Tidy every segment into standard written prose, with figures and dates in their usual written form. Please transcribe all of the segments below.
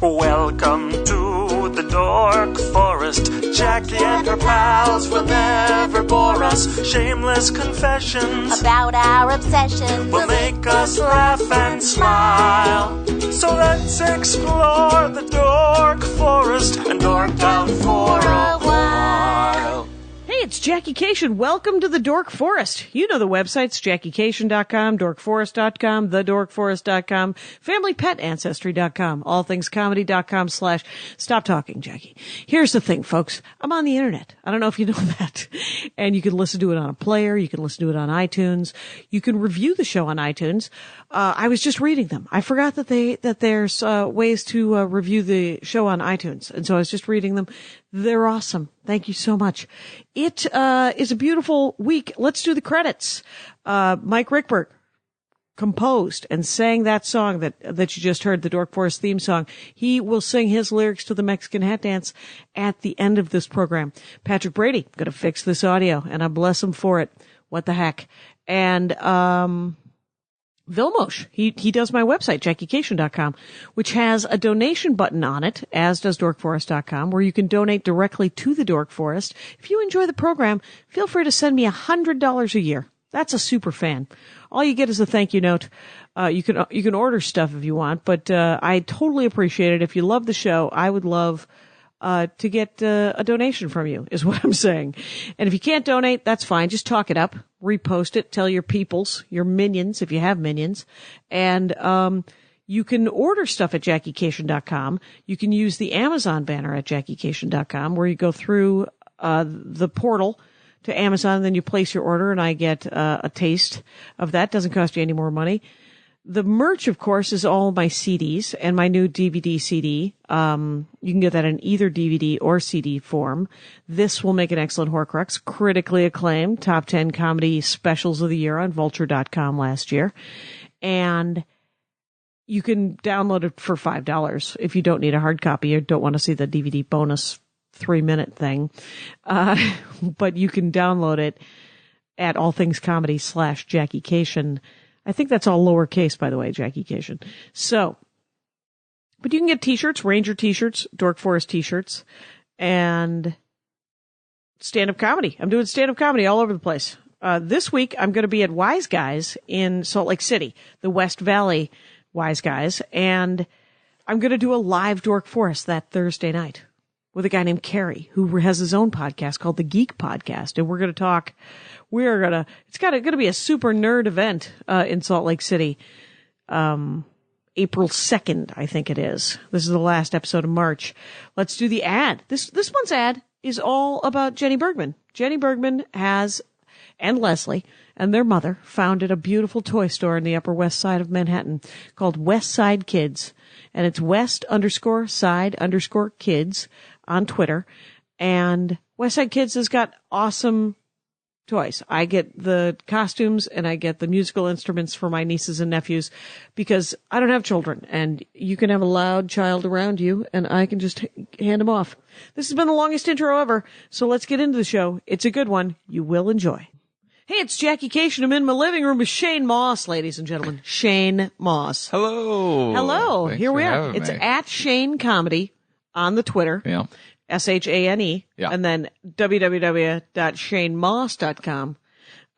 Welcome to the Dork Forest. Jackie and her pals will never bore us. Shameless confessions about our obsession will make us laugh and smile. So let's explore the Dork Forest and dork out for a while. Hey, it's Jackie Cation. Welcome to the Dork Forest. You know the websites, JackieCation.com, DorkForest.com, TheDorkForest.com, FamilyPetAncestry.com, AllThingsComedy.com/ Stop talking, Jackie. Here's the thing, folks. I'm on the internet. I don't know if you know that. And you can listen to it on a player. You can listen to it on iTunes. You can review the show on iTunes. I was just reading them. I forgot that there's ways to review the show on iTunes. And so I was just reading them. They're awesome. Thank you so much. It is a beautiful week. Let's do the credits. Mike Rickberg composed and sang that song that you just heard, the Dork Forest theme song. He will sing his lyrics to the Mexican hat dance at the end of this program. Patrick Brady, gonna fix this audio, and I bless him for it. What the heck? And Vilmos, he does my website, JackieCation.com, which has a donation button on it, as does DorkForest.com, where you can donate directly to the Dork Forest. If you enjoy the program, feel free to send me $100 a year. That's a super fan. All you get is a thank you note. You can order stuff if you want, but I totally appreciate it. If you love the show, I would love to get a donation from you, is what I'm saying. And if you can't donate, that's fine. Just talk it up, repost it, tell your peoples, your minions, if you have minions. And you can order stuff at JackieCation.com. You can use the Amazon banner at JackieCation.com, where you go through the portal to Amazon, then you place your order, and I get a taste of that. Doesn't cost you any more money. The merch, of course, is all my CDs and my new DVD CD. You can get that in either DVD or CD form. This will make an excellent Horcrux, critically acclaimed, top 10 comedy specials of the year on vulture.com last year. And you can download it for $5 if you don't need a hard copy or don't want to see the DVD bonus 3-minute thing. But you can download it at allthingscomedy/JackieCation. I think that's all lowercase, by the way, Jackie Cation. So, but you can get t-shirts, Ranger t-shirts, Dork Forest t-shirts, and stand-up comedy. I'm doing stand-up comedy all over the place. This week, I'm going to be at Wise Guys in Salt Lake City, the West Valley Wise Guys, and I'm going to do a live Dork Forest that Thursday night with a guy named Kerry, who has his own podcast called The Geek Podcast, and we're going to talk. It's going to be a super nerd event, in Salt Lake City, April 2nd, I think it is. This is the last episode of March. Let's do the ad. This month's ad is all about Jenny Bergman. Jenny Bergman and Leslie and their mother founded a beautiful toy store in the Upper West Side of Manhattan called West Side Kids. And it's West_Side_Kids on Twitter. And West Side Kids has got awesome toys. I get the costumes and I get the musical instruments for my nieces and nephews because I don't have children, and you can have a loud child around you and I can just hand them off. This has been the longest intro ever, so let's get into the show. It's a good one. You will enjoy. Hey, it's Jackie Cation. I'm in my living room with Shane Mauss, ladies and gentlemen. Shane Mauss. Hello. Hello. Thanks Here we for are. having It's me. at Shane Comedy on the Twitter. Yeah. SHANE, Yeah. and then www.shanemauss.com,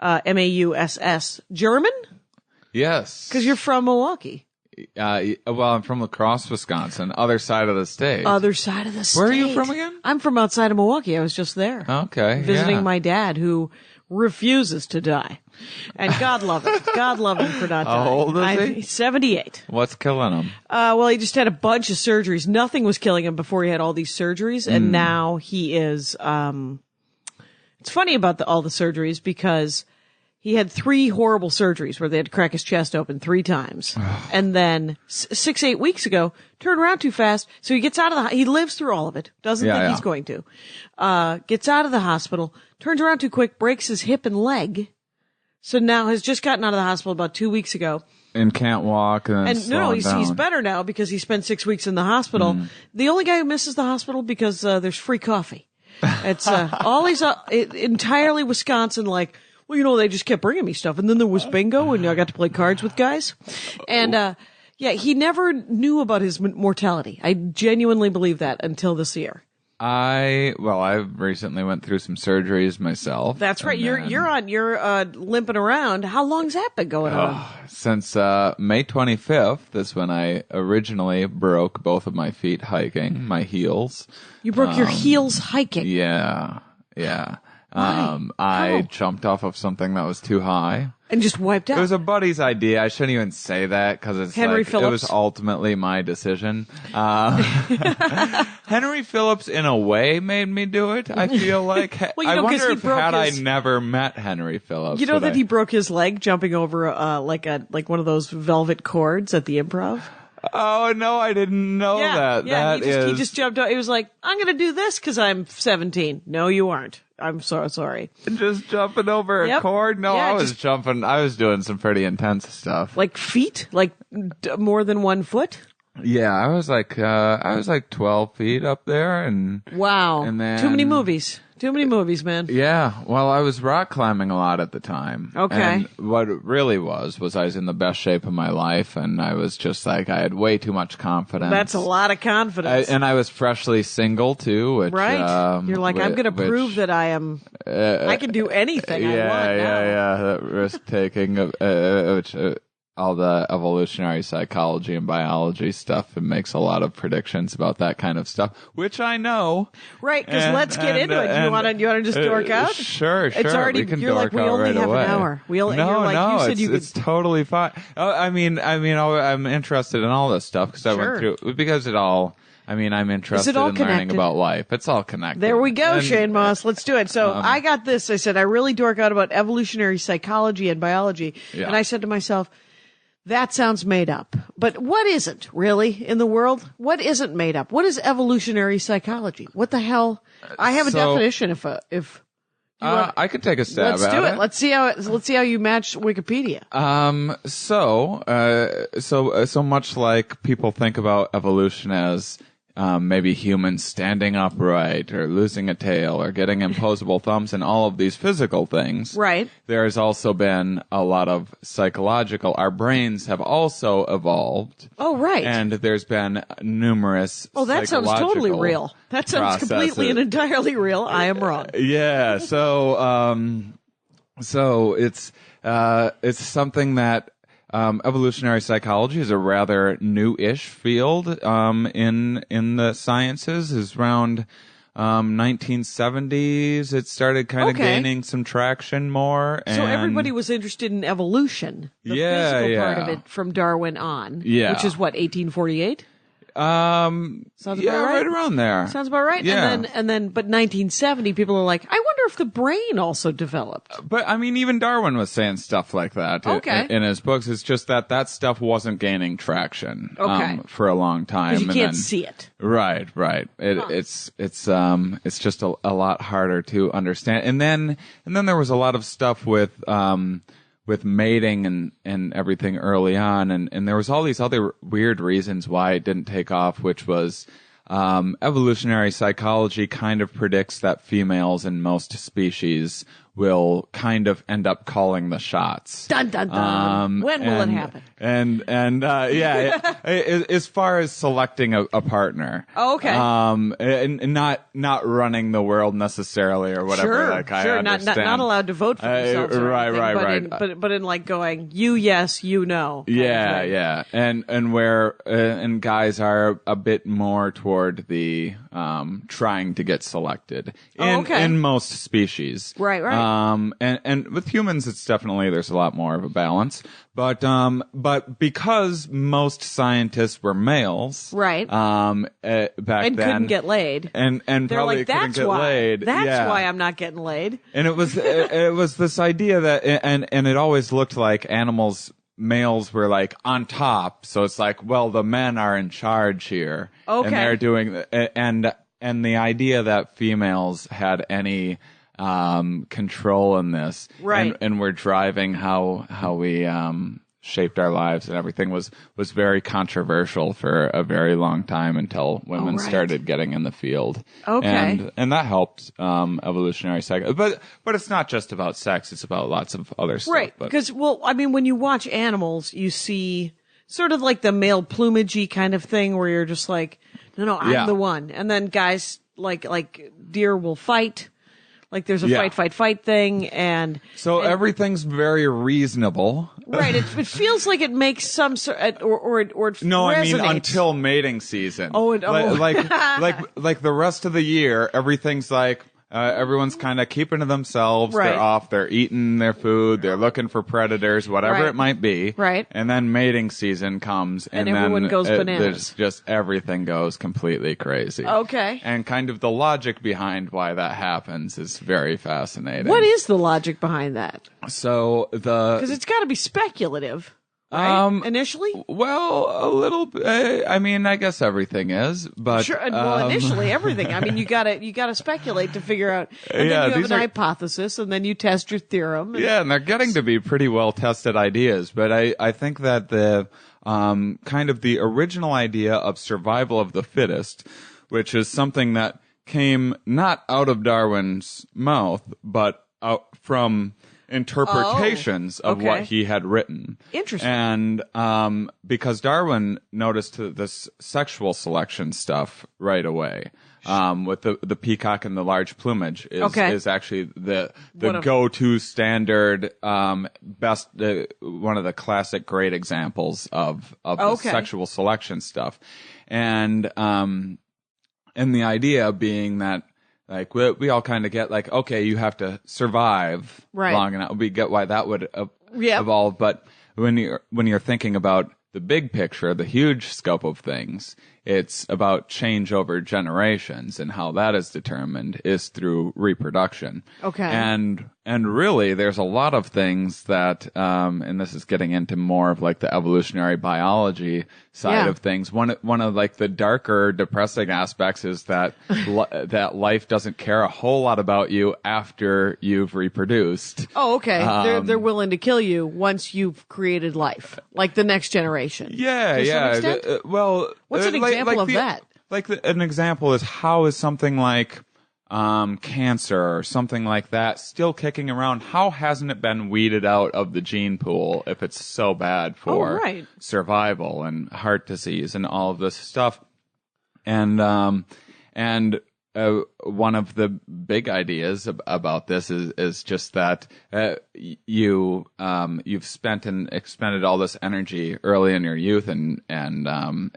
MAUSS. German? Yes. Because you're from Milwaukee. Well, I'm from La Crosse, Wisconsin, other side of the state. Other side of the state. Where are you from again? I'm from outside of Milwaukee. I was just there. Okay. Visiting yeah. my dad, who refuses to die. And God love him. God love him for not dying. How old is he? He's 78. What's killing him? Well, he just had a bunch of surgeries. Nothing was killing him before he had all these surgeries. And now he is, it's funny about all the surgeries because he had 3 horrible surgeries where they had to crack his chest open 3 times. And then 6-8 weeks ago, turned around too fast. So he gets out of he lives through all of it. Doesn't think he's going to. Gets out of the hospital, turns around too quick, breaks his hip and leg. So now has just gotten out of the hospital about 2 weeks ago. And can't walk. And no, he's better now because he spent 6 weeks in the hospital. The only guy who misses the hospital because there's free coffee. It's all these entirely Wisconsin, like, well, you know, they just kept bringing me stuff. And then there was bingo and I got to play cards with guys. And Yeah, he never knew about his mortality. I genuinely believe that until this year. I recently went through some surgeries myself. That's right. and You're limping around. How long's that been going on? Since May 25th, that's when I originally broke both of my feet hiking, my heels. You broke your heels hiking. Yeah. Why? I How? jumped off of something that was too high. And just wiped out. It was a buddy's idea. I shouldn't even say that because it's Henry it Phillips. was ultimately my decision. Henry Phillips, in a way, made me do it. I feel like. Well, you I know, 'cause wonder he if broke had his- I never met Henry Phillips, You know would that I- he broke his leg jumping over like one of those velvet cords at the Improv? Oh no, I didn't know that. Yeah, That he is just jumped out. He was like, I'm going to do this because I'm 17. No, you aren't. I'm so sorry. just jumping over a Yep. cord. No, Yeah, I was just- jumping. I was doing some pretty intense stuff. Like feet? Like more than 1 foot? Yeah, I was like 12 feet up there, and Wow. And then- Too many movies. Too many movies, man. yeah. Well, I was rock climbing a lot at the time. Okay. And what it really was I was in the best shape of my life, and I was just like I had way too much confidence. That's a lot of confidence. And I was freshly single too, which right. You're like, I'm going to prove that I am. I can do anything I want now. Yeah. That risk taking, which all the evolutionary psychology and biology stuff, it makes a lot of predictions about that kind of stuff, which I know. Right, because let's get into it. You want to just dork out? Sure. It's already. We can You're like, dork we out only right have away. an hour. We only. No, you're like, no, you said it's, you could. it's totally fine. I'm interested in all this stuff because I Sure. went through because it all. I'm interested all in learning connected? about life. It's all connected. There we go, And- Shane Mauss. Let's do it. So I got this. I said, I really dork out about evolutionary psychology and biology. Yeah. And I said to myself, that sounds made up. But what isn't really in the world? What isn't made up? What is evolutionary psychology? What the hell? I have a So- definition if you want. I could take a stab Let's at do it. it. Let's see how you match Wikipedia. So much like people think about evolution as maybe humans standing upright or losing a tail or getting imposable thumbs and all of these physical things. Right. There has also been a lot of psychological. Our brains have also evolved. Oh, right. And there's been numerous Oh, that sounds totally psychological real. That sounds completely processes. and entirely real. I am wrong. Yeah. So it's something that evolutionary psychology is a rather new-ish field in the sciences. Is around 1970s. It started kind of Okay. gaining some traction more. So and everybody was interested in evolution, the Yeah, physical part of yeah. it from Darwin on, Yeah. which is what 1848. Sounds yeah, about right. right around there. Sounds about right. Yeah. And then, but 1970, people are like, I wonder if the brain also developed. But even Darwin was saying stuff like that Okay. in his books. It's just that stuff wasn't gaining traction Okay. for a long time. Because you and can't then- see it. Right. It's just a lot harder to understand. And then there was a lot of stuff with mating and everything early on, and there was all these other weird reasons why it didn't take off, which was evolutionary psychology kind of predicts that females in most species will kind of end up calling the shots. Dun, dun, dun. When will it happen? As far as selecting a partner. Oh, okay. And not running the world necessarily or whatever. Sure, like, I sure. Not understand. allowed to vote for themselves. or Right, anything, right, but right. In, but in like going, you yes, you no. kind of Yeah, thing. yeah, and where and guys are a bit more toward the trying to get selected in most species. Right. And with humans, it's definitely there's a lot more of a balance. But because most scientists were males, Right. back And then couldn't get laid. and They're probably like, couldn't that's get why. laid. That's Yeah. why I'm not getting laid. And it was it was this idea that and it always looked like males were like on top. So it's like, well, the men are in charge here. Okay. And they're doing and the idea that females had any control in this, Right. and we're driving how we shaped our lives and everything was very controversial for a very long time until women right. started getting in the field. Okay. And that helped evolutionary psych. But it's not just about sex, it's about lots of other stuff. Right. But, Because, well, I mean, when you watch animals, you see sort of like the male plumagey kind of thing where you're just like, no, I'm the one. And then guys like deer will fight. Like there's a fight thing, and so everything's very reasonable, right? It feels like it makes some sort, or it no, resonates. I mean until mating season. Like the rest of the year, everything's like everyone's kind of keeping to themselves. Right. They're off. They're eating their food. They're looking for predators, whatever it might be. Right. And then mating season comes, and everyone then goes bananas. There's just everything goes completely crazy. Okay. And kind of the logic behind why that happens is very fascinating. What is the logic behind that? So because it's got to be speculative. Right? Initially? Well, a little bit. I mean, I guess everything is, but sure. Well, initially everything. I mean, you gotta speculate to figure out. And then you have an hypothesis, and then you test your theorem. And they're getting to be pretty well tested ideas. But I think that the kind of the original idea of survival of the fittest, which is something that came not out of Darwin's mouth, but out from interpretations of what he had written. Interesting. And because Darwin noticed this sexual selection stuff right away, with the peacock and the large plumage is actually the go-to standard best one of the classic great examples of the sexual selection stuff. And the idea being that like we all kind of get like, okay, you have to survive long enough. We get why that would evolve, but when you're thinking about the big picture, the huge scope of things, it's about change over generations, and how that is determined is through reproduction. Okay. And really, there's a lot of things that, and this is getting into more of like the evolutionary biology side of things. One of like the darker, depressing aspects is that that life doesn't care a whole lot about you after you've reproduced. Oh, okay. They're willing to kill you once you've created life, like the next generation. Yeah. Well, what's an example of that? An example is how is something like cancer or something like that still kicking around? How hasn't it been weeded out of the gene pool if it's so bad for survival and heart disease and all of this stuff? And one of the big ideas about this is just that you've spent and expended all this energy early in your youth, and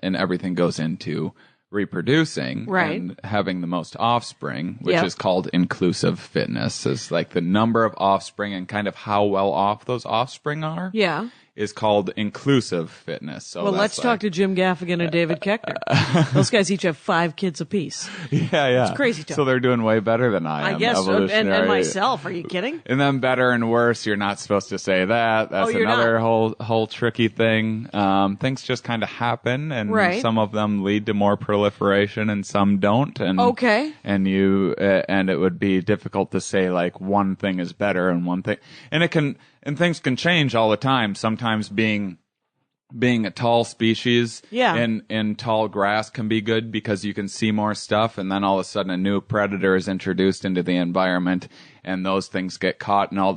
everything goes into reproducing and having the most offspring, which is called inclusive fitness, is like the number of offspring and kind of how well off those offspring are. Yeah. Is called inclusive fitness. So well, let's talk to Jim Gaffigan and David Keckner. Those guys each have 5 kids apiece. Yeah. It's crazy talk. So they're doing way better than I am. I guess, and myself. Are you kidding? And then better and worse, you're not supposed to say that. That's another whole tricky thing. Things just kind of happen, and some of them lead to more proliferation, and some don't. And and it would be difficult to say like one thing is better and one thing, and things can change all the time. Sometimes being a tall species in tall grass can be good because you can see more stuff, and then all of a sudden a new predator is introduced into the environment, and those things get caught, and all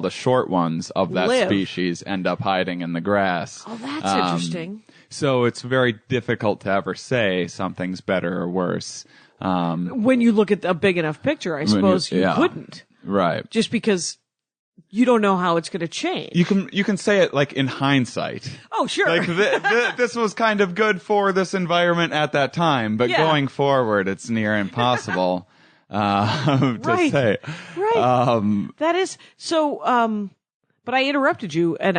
the short ones of that species end up hiding in the grass. Oh, that's interesting. So it's very difficult to ever say something's better or worse. When you look at a big enough picture, I suppose you couldn't. Right. Just because you don't know how it's going to change. You can say it like in hindsight. Oh, sure. Like this was kind of good for this environment at that time, but going forward, it's near impossible to say. Right. That is so. But I interrupted you, and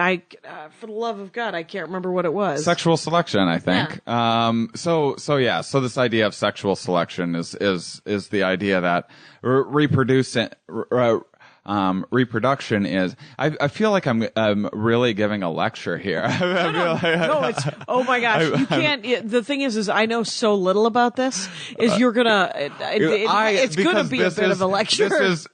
for the love of God, I can't remember what it was. Sexual selection, I think. Yeah. So this idea of sexual selection is the idea that reproduction is. I feel like I'm really giving a lecture here. No, it's. Oh my gosh, you can't. The thing is I know so little about this. You're gonna. It's gonna be a bit of a lecture.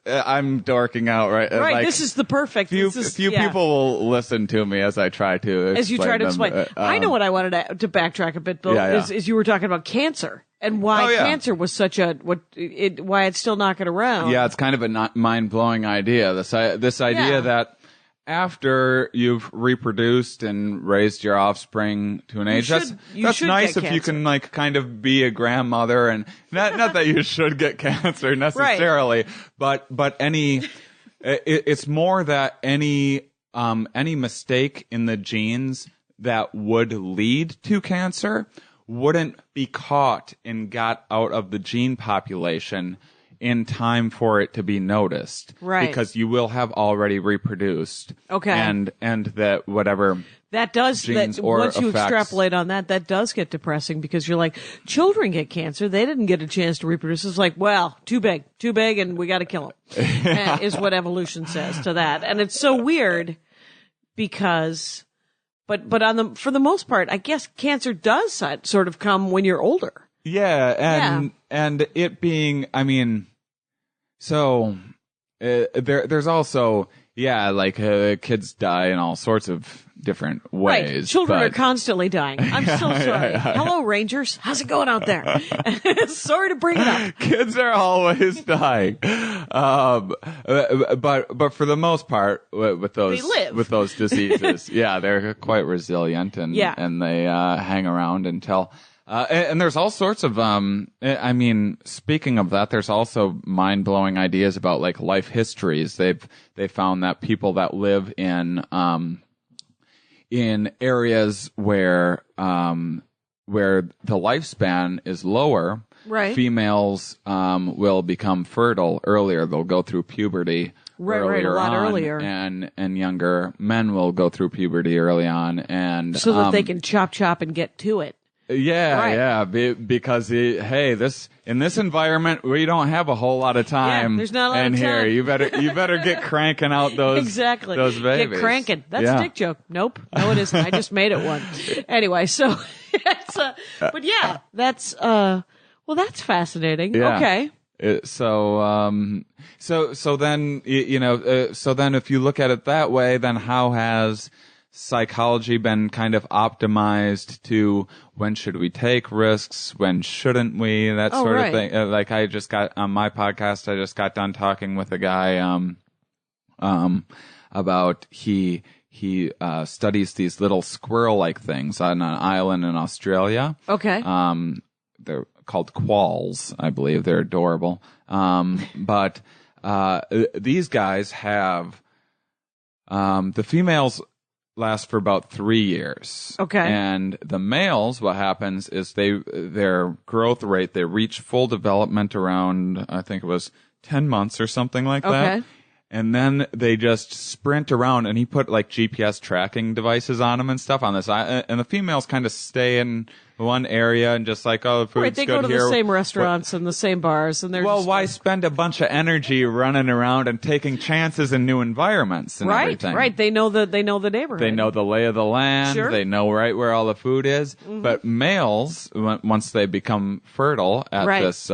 I'm dorking out, right? Right. Like, this is the perfect. Few people will listen to me as I try to. As you try to explain. I know what I wanted to backtrack a bit, Bill. Is you were talking about cancer. And why cancer was such why it's still knocking around. Yeah, it's kind of a mind-blowing idea. This idea that after you've reproduced and raised your offspring to an age. That's nice if you can like kind of be a grandmother, and not that you should get cancer necessarily, but it's more that any mistake in the genes that would lead to cancer wouldn't be caught and got out of the gene population in time for it to be noticed. Right. Because you will have already reproduced. Okay. And that whatever that does genes that or once you effects, extrapolate on that does get depressing, because you're like, children get cancer, they didn't get a chance to reproduce. It's like, well, too big, and we got to kill them. Is what evolution says to that. And it's so weird because but for the most part, I guess cancer does sort of come when you're older. Yeah, and it being, I mean, so there's also kids die in all sorts of different ways. Right. Children are constantly dying. I'm so sorry. Hello, Rangers. How's it going out there? Sorry to bring it up. Kids are always dying. But for the most part, with those diseases, they're quite resilient and they hang around until. And there's all sorts of, I mean, speaking of that, there's also mind-blowing ideas about like life histories. They found that people that live in areas where the lifespan is lower, right. Females, will become fertile earlier. They'll go through puberty earlier a lot on, earlier. and younger men will go through puberty early on, and so that they can chop and get to it. Because in this environment we don't have a whole lot of time. Yeah, there's not a lot of time. Here, you better get cranking out those those babies. Get cranking. That's a dick joke. Nope, no, it isn't. I just made it one. Anyway, so it's but yeah, that's that's fascinating. Yeah. Okay. So then so then if you look at it that way, then how has psychology been kind of optimized to when should we take risks, when shouldn't we, that sort of thing. Like I just got on my podcast, I just got done talking with a guy about he studies these little squirrel-like things on an island in Australia. Okay. They're called qualls, I believe. They're adorable. But these guys have the females last for about 3 years. Okay. And the males, what happens is their growth rate, they reach full development around, I think it was 10 months or something like that. Okay. And then they just sprint around, and he put like GPS tracking devices on them and stuff on this. And the females kind of stay in one area and just like, oh, the food's good here. They go to the same restaurants and the same bars, and they're why spend a bunch of energy running around and taking chances in new environments and everything? Right. They know the neighborhood. They know the lay of the land. Sure. They know right where all the food is. Mm-hmm. But males, once they become fertile at this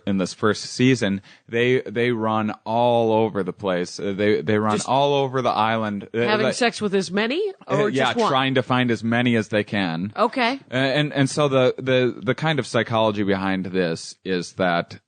in this first season, they run all over the place. They run all over the island, having sex with as many, or just one? Trying to find as many as they can. Okay. And so the kind of psychology behind this is that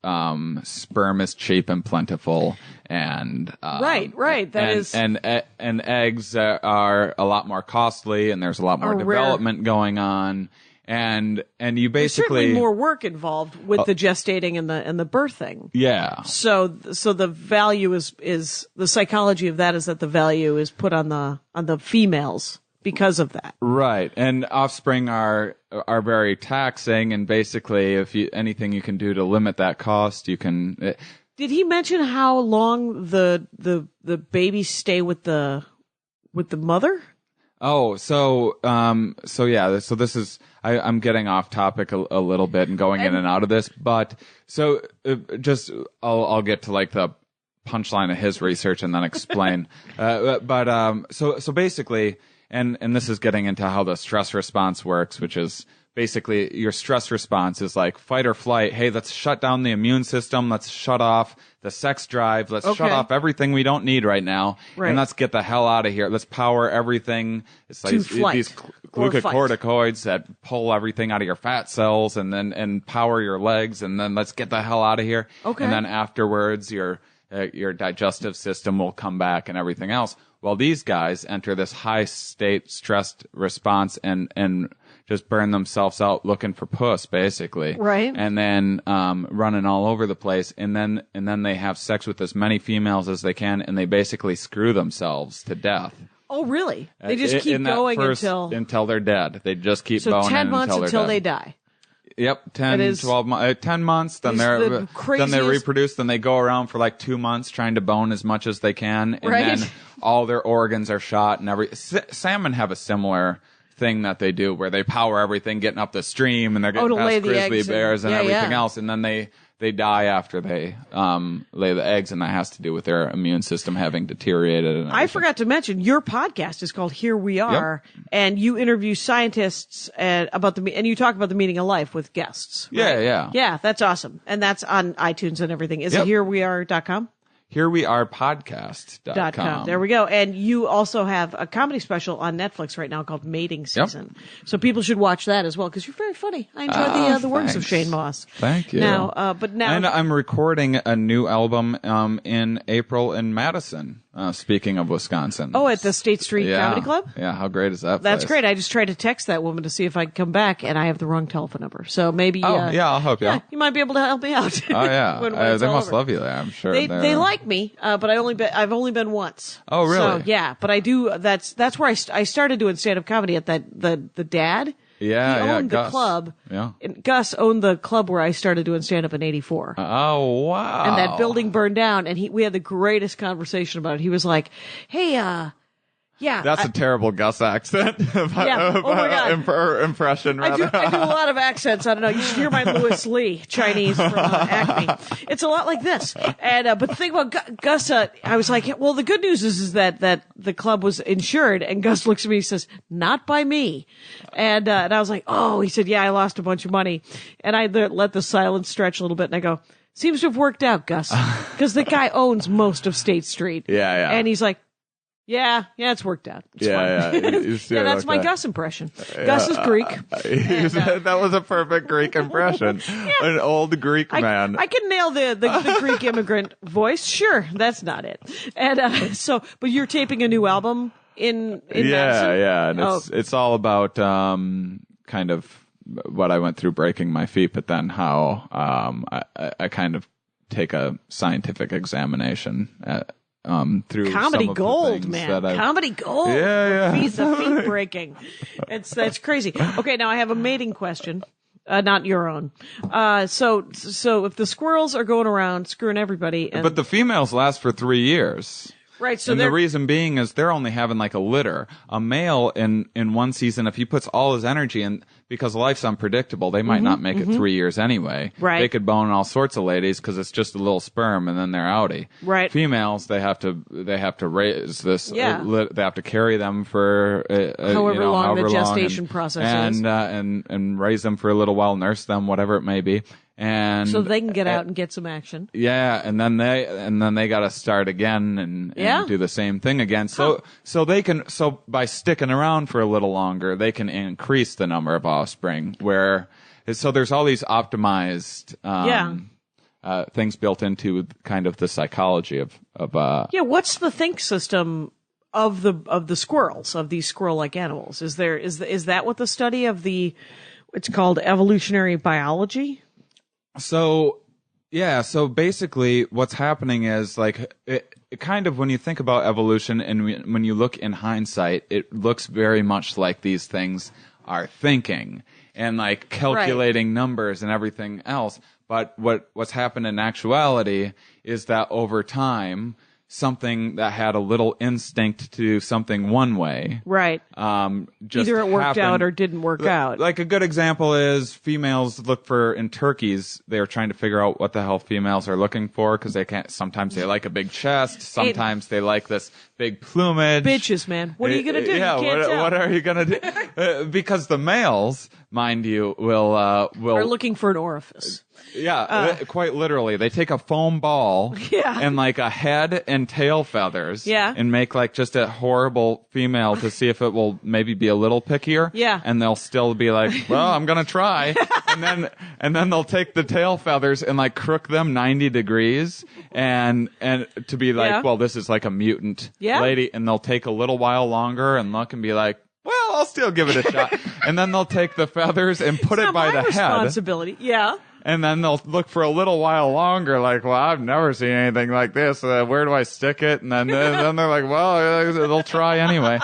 sperm is cheap and plentiful, and and eggs are a lot more costly, and there's a lot more development going on, and you basically, there's certainly more work involved with the gestating and the birthing. Yeah. So the value is the psychology of that is that the value is put on the females because of that. Right. And offspring are very taxing, and basically anything you can do to limit that cost, you can. Did he mention how long the babies stay with the mother? Oh, so this is, I'm getting off topic a little bit and going in and out of this, but so I'll get to like the punchline of his research and then explain. So basically, and this is getting into how the stress response works, which is basically your stress response is like fight or flight. Hey, let's shut down the immune system. Let's shut off the sex drive. Let's shut off everything we don't need right now. Right. And let's get the hell out of here. Let's power everything. It's like these glucocorticoids that pull everything out of your fat cells and power your legs. And then let's get the hell out of here. Okay. And then afterwards, your digestive system will come back and everything else. Well, these guys enter this high state stressed response and just burn themselves out looking for puss, basically. Right. And then running all over the place, and then they have sex with as many females as they can, and they basically screw themselves to death. Oh, really? They just keep going until they're dead. They just keep so boning 10 months until they die. Yep, 10, 12 months, 10 months, then they reproduce, then they go around for like 2 months trying to bone as much as they can, and then all their organs are shot and salmon have a similar thing that they do where they power everything getting up the stream, and they're getting past grizzly bears and everything else, and then they die after they lay the eggs, and that has to do with their immune system having deteriorated. I forgot to mention, your podcast is called Here We Are, and you interview scientists and you talk about the meaning of life with guests. Right? Yeah, that's awesome. And that's on iTunes and everything. Is it hereweare.com? HereWeArePodcast.com. There we go. And you also have a comedy special on Netflix right now called Mating Season. So people should watch that as well, because you're very funny. I enjoy the works of Shane Mauss. Thank you. Now, and I'm recording a new album in April in Madison. Speaking of Wisconsin. Oh, at the State Street Comedy Club? Yeah, how great is that place? That's great. I just tried to text that woman to see if I could come back, and I have the wrong telephone number. So maybe... I'll help you. Yeah, you might be able to help me out. Oh, yeah. They must love you there, I'm sure. They like me, but I've only been once. Oh, really? So, yeah, but I do... That's where I started doing stand-up comedy at the dad. Yeah, he owned the Gus. club. Yeah. And Gus owned the club where I started doing stand-up in 84. Oh, wow. And that building burned down, and we had the greatest conversation about it. He was like, hey, yeah. That's a terrible Gus accent. Oh my God. Impression, I rather. do a lot of accents. I don't know. You should hear my Louis Lee Chinese from Acme. It's a lot like this. And but the thing about Gus, I was like, well, the good news is that the club was insured. And Gus looks at me and says, not by me. And I was like, oh, he said, yeah, I lost a bunch of money. And I let the silence stretch a little bit, and I go, seems to have worked out, Gus, because the guy owns most of State Street. Yeah. And he's like, yeah, it's worked out. It's fine. Yeah, that's my Gus impression. Gus is Greek. That was a perfect Greek impression. An old Greek man. I can nail the Greek immigrant voice. Sure, that's not it. And but you're taping a new album in Madison? Yeah, and it's all about kind of what I went through breaking my feet, but then how I kind of take a scientific examination through comedy some of gold, the man. that Comedy gold. Yeah. Feet breaking. That's crazy. Okay, now I have a mating question. Not your own. So if the squirrels are going around screwing everybody, but the females last for 3 years. Right, so and the reason being is they're only having like a litter. A male in one season, if he puts all his energy in, because life's unpredictable, they might not make it 3 years anyway. Right. They could bone all sorts of ladies because it's just a little sperm and then they're outie. Right. Females, they have to raise this. Yeah. They have to carry them for however long the gestation and, process is, and raise them for a little while, nurse them, whatever it may be. And so they can get out and get some action. Yeah, and then they got to start again and do the same thing again. So so by sticking around for a little longer, they can increase the number of offspring. So there's all these optimized things built into kind of the psychology of what's the think system of the squirrels, of these squirrel-like animals? Is that what the study of it's called evolutionary biology? So basically what's happening is like it kind of, when you think about evolution and when you look in hindsight, it looks very much like these things are thinking and like calculating numbers and everything else. But what's happened in actuality is that over time, something that had a little instinct to do something one way. Right. Just either it worked happened. out or didn't work out. Like a good example is females look for, in turkeys, they're trying to figure out what the hell females are looking for because sometimes they like a big chest, sometimes they like this big plumage. Bitches, man. What are you going to do? Yeah, you can't tell. What are you going to do? Because the males, mind you, are looking for an orifice. Yeah, quite literally. They take a foam ball and like a head and tail feathers and make like just a horrible female to see if it will maybe be a little pickier. Yeah. And they'll still be like, well, I'm going to try. and then they'll take the tail feathers and like crook them 90 degrees and to be like, Yeah. well, this is like a mutant Yeah. lady, and they'll take a little while longer and look and be like, well, I'll still give it a shot. And then they'll take the feathers and put It's it by not my the head. responsibility. Yeah. And then they'll look for a little while longer, like, well, I've never seen anything like this. Where do I stick it? And then they're like, well, they'll try anyway.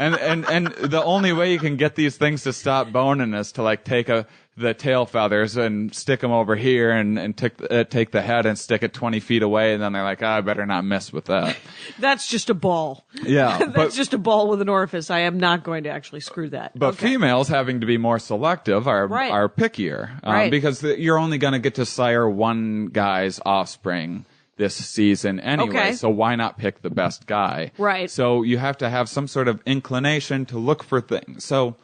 And the only way you can get these things to stop boning is to like take the tail feathers and stick them over here and take the head and stick it 20 feet away. And then they're like, I better not mess with that. That's just a ball. Yeah. That's just a ball with an orifice. I am not going to actually screw that. But Okay. females, having to be more selective, are Right. pickier, Right. because you're only going to get to sire one guy's offspring this season anyway. Okay. So why not pick the best guy? Right. So you have to have some sort of inclination to look for things. So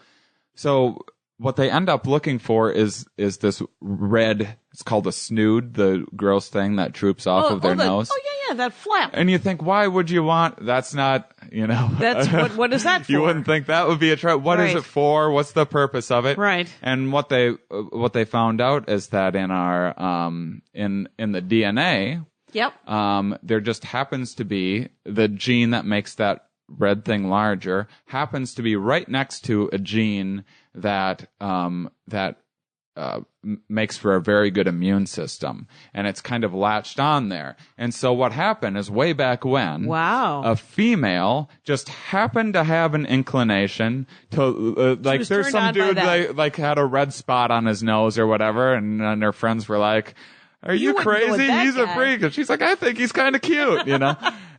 what they end up looking for is this red. It's called a snood, the gross thing that droops off of their nose. Oh, yeah, that flap. And you think, why would you want? That's not, That's what is that for? You wouldn't think that would be a trap. What is Right. it for? What's the purpose of it? Right. And what they found out is that in our in the DNA, Yep. there just happens to be the gene that makes that red thing larger happens to be right next to a gene that makes for a very good immune system, and it's kind of latched on there. And so what happened is way back when, Wow. a female just happened to have an inclination to like. was There's turned some on by dude that. like had a red spot on his nose or whatever, and her friends were like, "Are you wouldn't go with crazy? that He's a guy." freak." And she's like, "I think he's kind of cute,"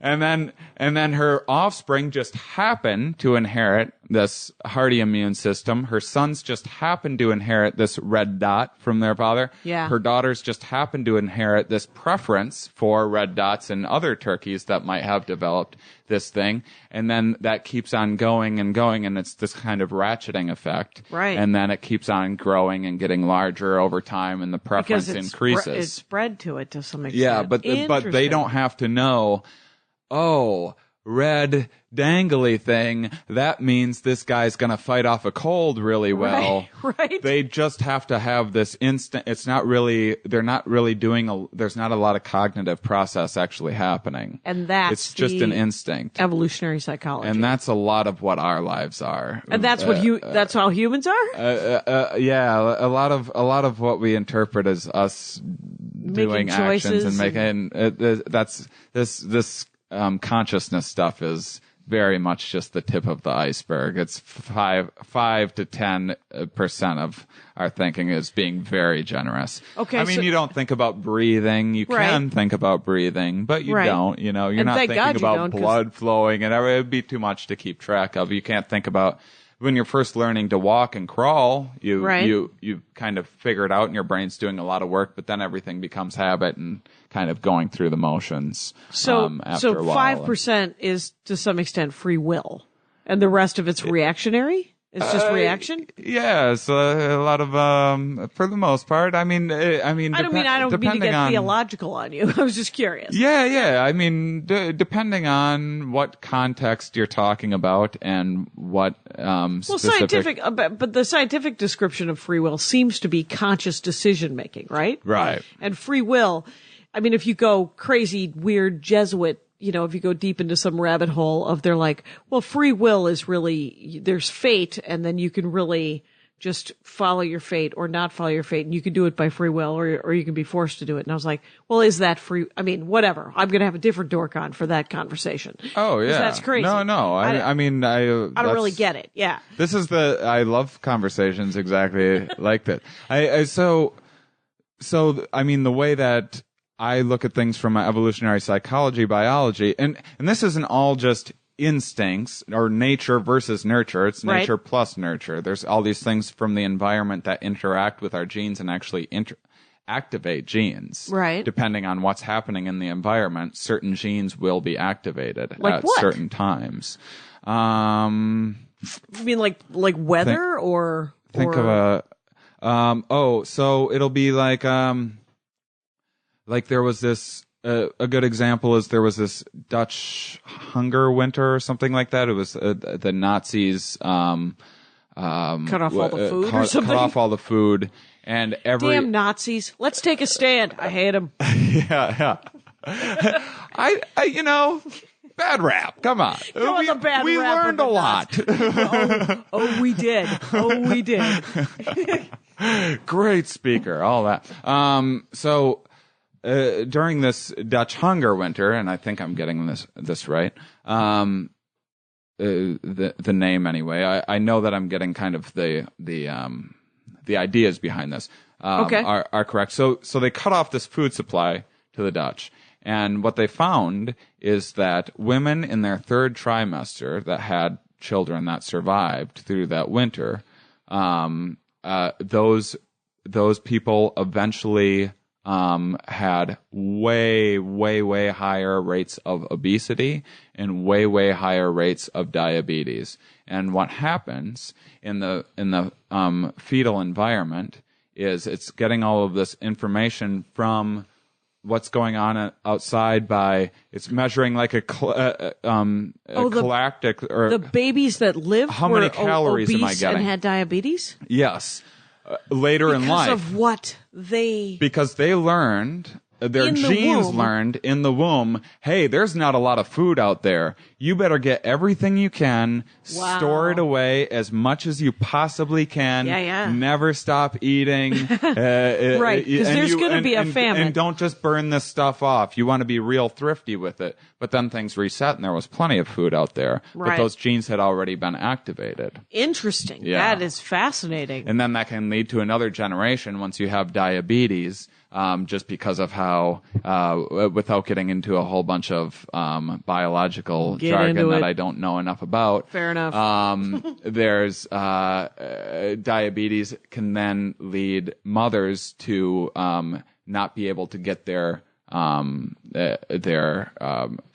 And then her offspring just happened to inherit this hardy immune system. Her sons just happened to inherit this red dot from their father. Yeah. Her daughters just happened to inherit this preference for red dots in other turkeys that might have developed this thing. And then that keeps on going and going, and it's this kind of ratcheting effect. Right. And then it keeps on growing and getting larger over time, and the preference Because it's increases. it's spread to it to some extent. Yeah, but they Interesting. don't have to know, oh, red dangly thing, that means this guy's going to fight off a cold really well. Right. They just have to have this instant. It's not really, they're not really doing there's not a lot of cognitive process actually happening. And that's it's just the an instinct. evolutionary psychology. And that's a lot of what our lives are. And that's what that's how humans are? Yeah, a lot of what we interpret as us doing actions and making that's this consciousness stuff is very much just the tip of the iceberg. It's 5 to 10% of our thinking is being very generous. Okay, I mean, so- you don't think about breathing. You Right. can think about breathing, but you Right. don't. You're And not thank thinking God you about don't, 'cause- blood flowing, and it would be too much to keep track of. You can't think about. When you're first learning to walk and crawl, you kind of figure it out and your brain's doing a lot of work, but then everything becomes habit and kind of going through the motions. So after a while. 5% is to some extent free will, and the rest of it's reactionary? It's just reaction? Yes, a lot of for the most part. I mean, I don't mean to depending get on, theological on you. I was just curious. Yeah. I mean, depending on what context you're talking about and what specific. But the scientific description of free will seems to be conscious decision making, right? Right. And free will, I mean, if you go crazy, weird Jesuit, if you go deep into some rabbit hole of they're like, well, free will is really, there's fate, and then you can really just follow your fate or not follow your fate, and you can do it by free will, or you can be forced to do it. And I was like, well, is that free? I mean, whatever. I'm going to have a different dork on for that conversation. Oh, yeah. That's crazy. No. I mean, I don't really get it. Yeah. This is I love conversations exactly like that. I mean, the way that I look at things from evolutionary psychology, biology, and this isn't all just instincts or nature versus nurture. It's Right. nature plus nurture. There's all these things from the environment that interact with our genes and actually activate genes. Right. Depending on what's happening in the environment, certain genes will be activated Like at what? certain times. You mean like weather or Think of so it'll be like there was this a good example is there was this Dutch hunger winter or something like that. It was the Nazis cut off all the food or something? cut off all the food, And every Damn Nazis. Let's take a stand. I hate them. yeah. I bad rap. Come on. Come on, the bad we rap learned of a the lot. Oh, we did. Oh, we did. Great speaker, all that. So during this Dutch hunger winter, and I think I'm getting this right, the name anyway. I know that I'm getting kind of the ideas behind this Okay. are correct. So they cut off this food supply to the Dutch. And what they found is that women in their third trimester that had children that survived through that winter, those people eventually had way higher rates of obesity and way higher rates of diabetes. And what happens in the fetal environment is it's getting all of this information from what's going on outside by it's measuring like a galactic or the babies that lived how were many calories obese am I getting? and had diabetes Yes, later in life because of what they because they learned. Their In the genes womb. learned in the womb, hey, there's not a lot of food out there. You better get everything you can, Wow. store it away as much as you possibly can. Yeah. Never stop eating. Right, 'cause there's gonna be a famine. And don't just burn this stuff off. You want to be real thrifty with it. But then things reset and there was plenty of food out there. Right. But those genes had already been activated. Interesting. Yeah. That is fascinating. And then that can lead to another generation once you have diabetes, just because of how, without getting into a whole bunch of biological Get jargon into that it. I don't know enough about. Fair enough. There's diabetes can then lead mothers to not be able to get their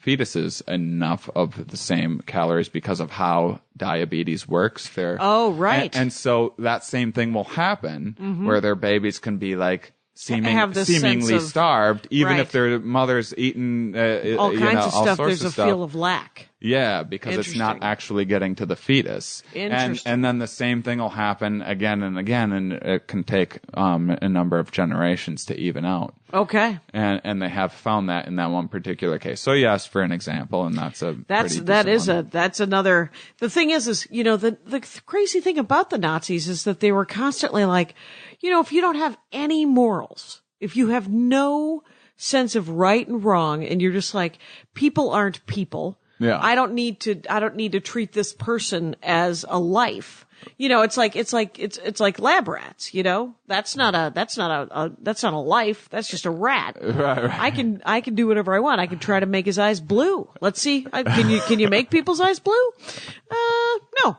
fetuses enough of the same calories because of how diabetes works. Oh, right. And so that same thing will happen where their babies can be like Have this seemingly sense of- starved, even Right. if their mother's eaten all kinds of all stuff. sorts There's of a stuff. feel of lack. Yeah, because it's not Interesting. actually getting to the fetus. Interesting. And then the same thing will happen again and again, and it can take a number of generations to even out. Okay. And they have found that in that one particular case. So yes, for an example, and that's a That's another. The thing is the crazy thing about the Nazis is that they were constantly like, if you don't have any morals, if you have no sense of right and wrong, and you're just like, people aren't people. Yeah. I don't need to treat this person as a life. It's like lab rats, That's not a life. That's just a rat. Right. I can do whatever I want. I can try to make his eyes blue. Let's see. Can you make people's eyes blue?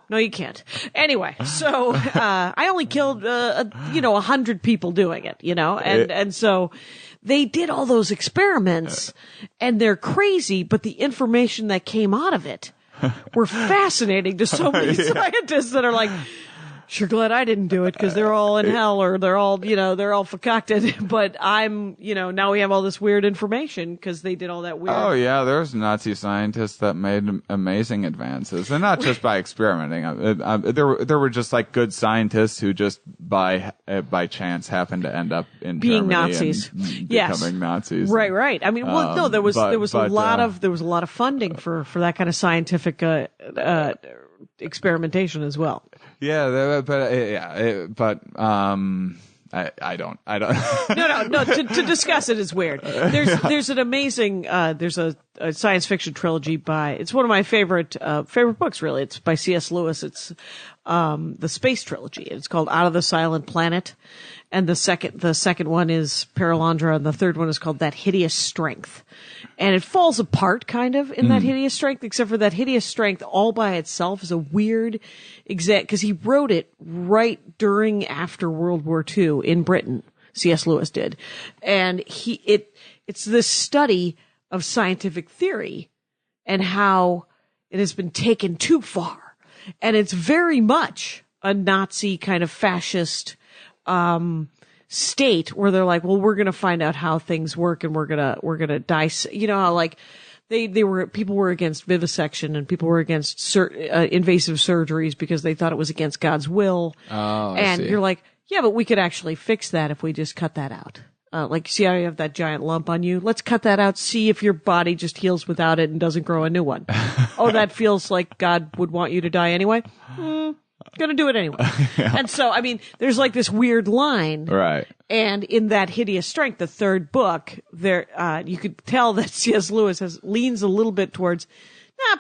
No, you can't. Anyway, so, I only killed, 100 people doing it, and so they did all those experiments and they're crazy, but the information that came out of it were fascinating to so many scientists that are like, sure glad I didn't do it because they're all in hell or they're all concocted. But now we have all this weird information because they did all that weird. Oh yeah, there's Nazi scientists that made amazing advances, and not just by experimenting. There were just like good scientists who just by chance happened to end up in Being Germany Nazis. and Yes. becoming Nazis. Right. I mean, there was a lot of funding for that kind of scientific experimentation as well. Yeah, but I don't. No. To discuss it is weird. There's an amazing there's a science fiction trilogy it's one of my favorite books really. It's by C.S. Lewis. It's the space trilogy. It's called Out of the Silent Planet, and the second one is Paralandra, and the third one is called That Hideous Strength. And it falls apart kind of in That Hideous Strength, except for That Hideous Strength all by itself is a weird because he wrote it right after World War II in Britain. C.S. Lewis did. And it's this study of scientific theory and how it has been taken too far. And it's very much a Nazi kind of fascist, state where they're like, well, we're going to find out how things work and we're going to dice, how like people were against vivisection and people were against invasive surgeries because they thought it was against God's will. Oh, I and see. you're like, Yeah, but we could actually fix that if we just cut that out. Like, see how you have that giant lump on you? Let's cut that out, see if your body just heals without it and doesn't grow a new one. Oh, that feels like God would want you to die anyway? Gonna do it anyway. Yeah. And so, I mean, there's like this weird line. Right. And in that Hideous Strength, the third book, there, you could tell that C.S. Lewis leans a little bit towards,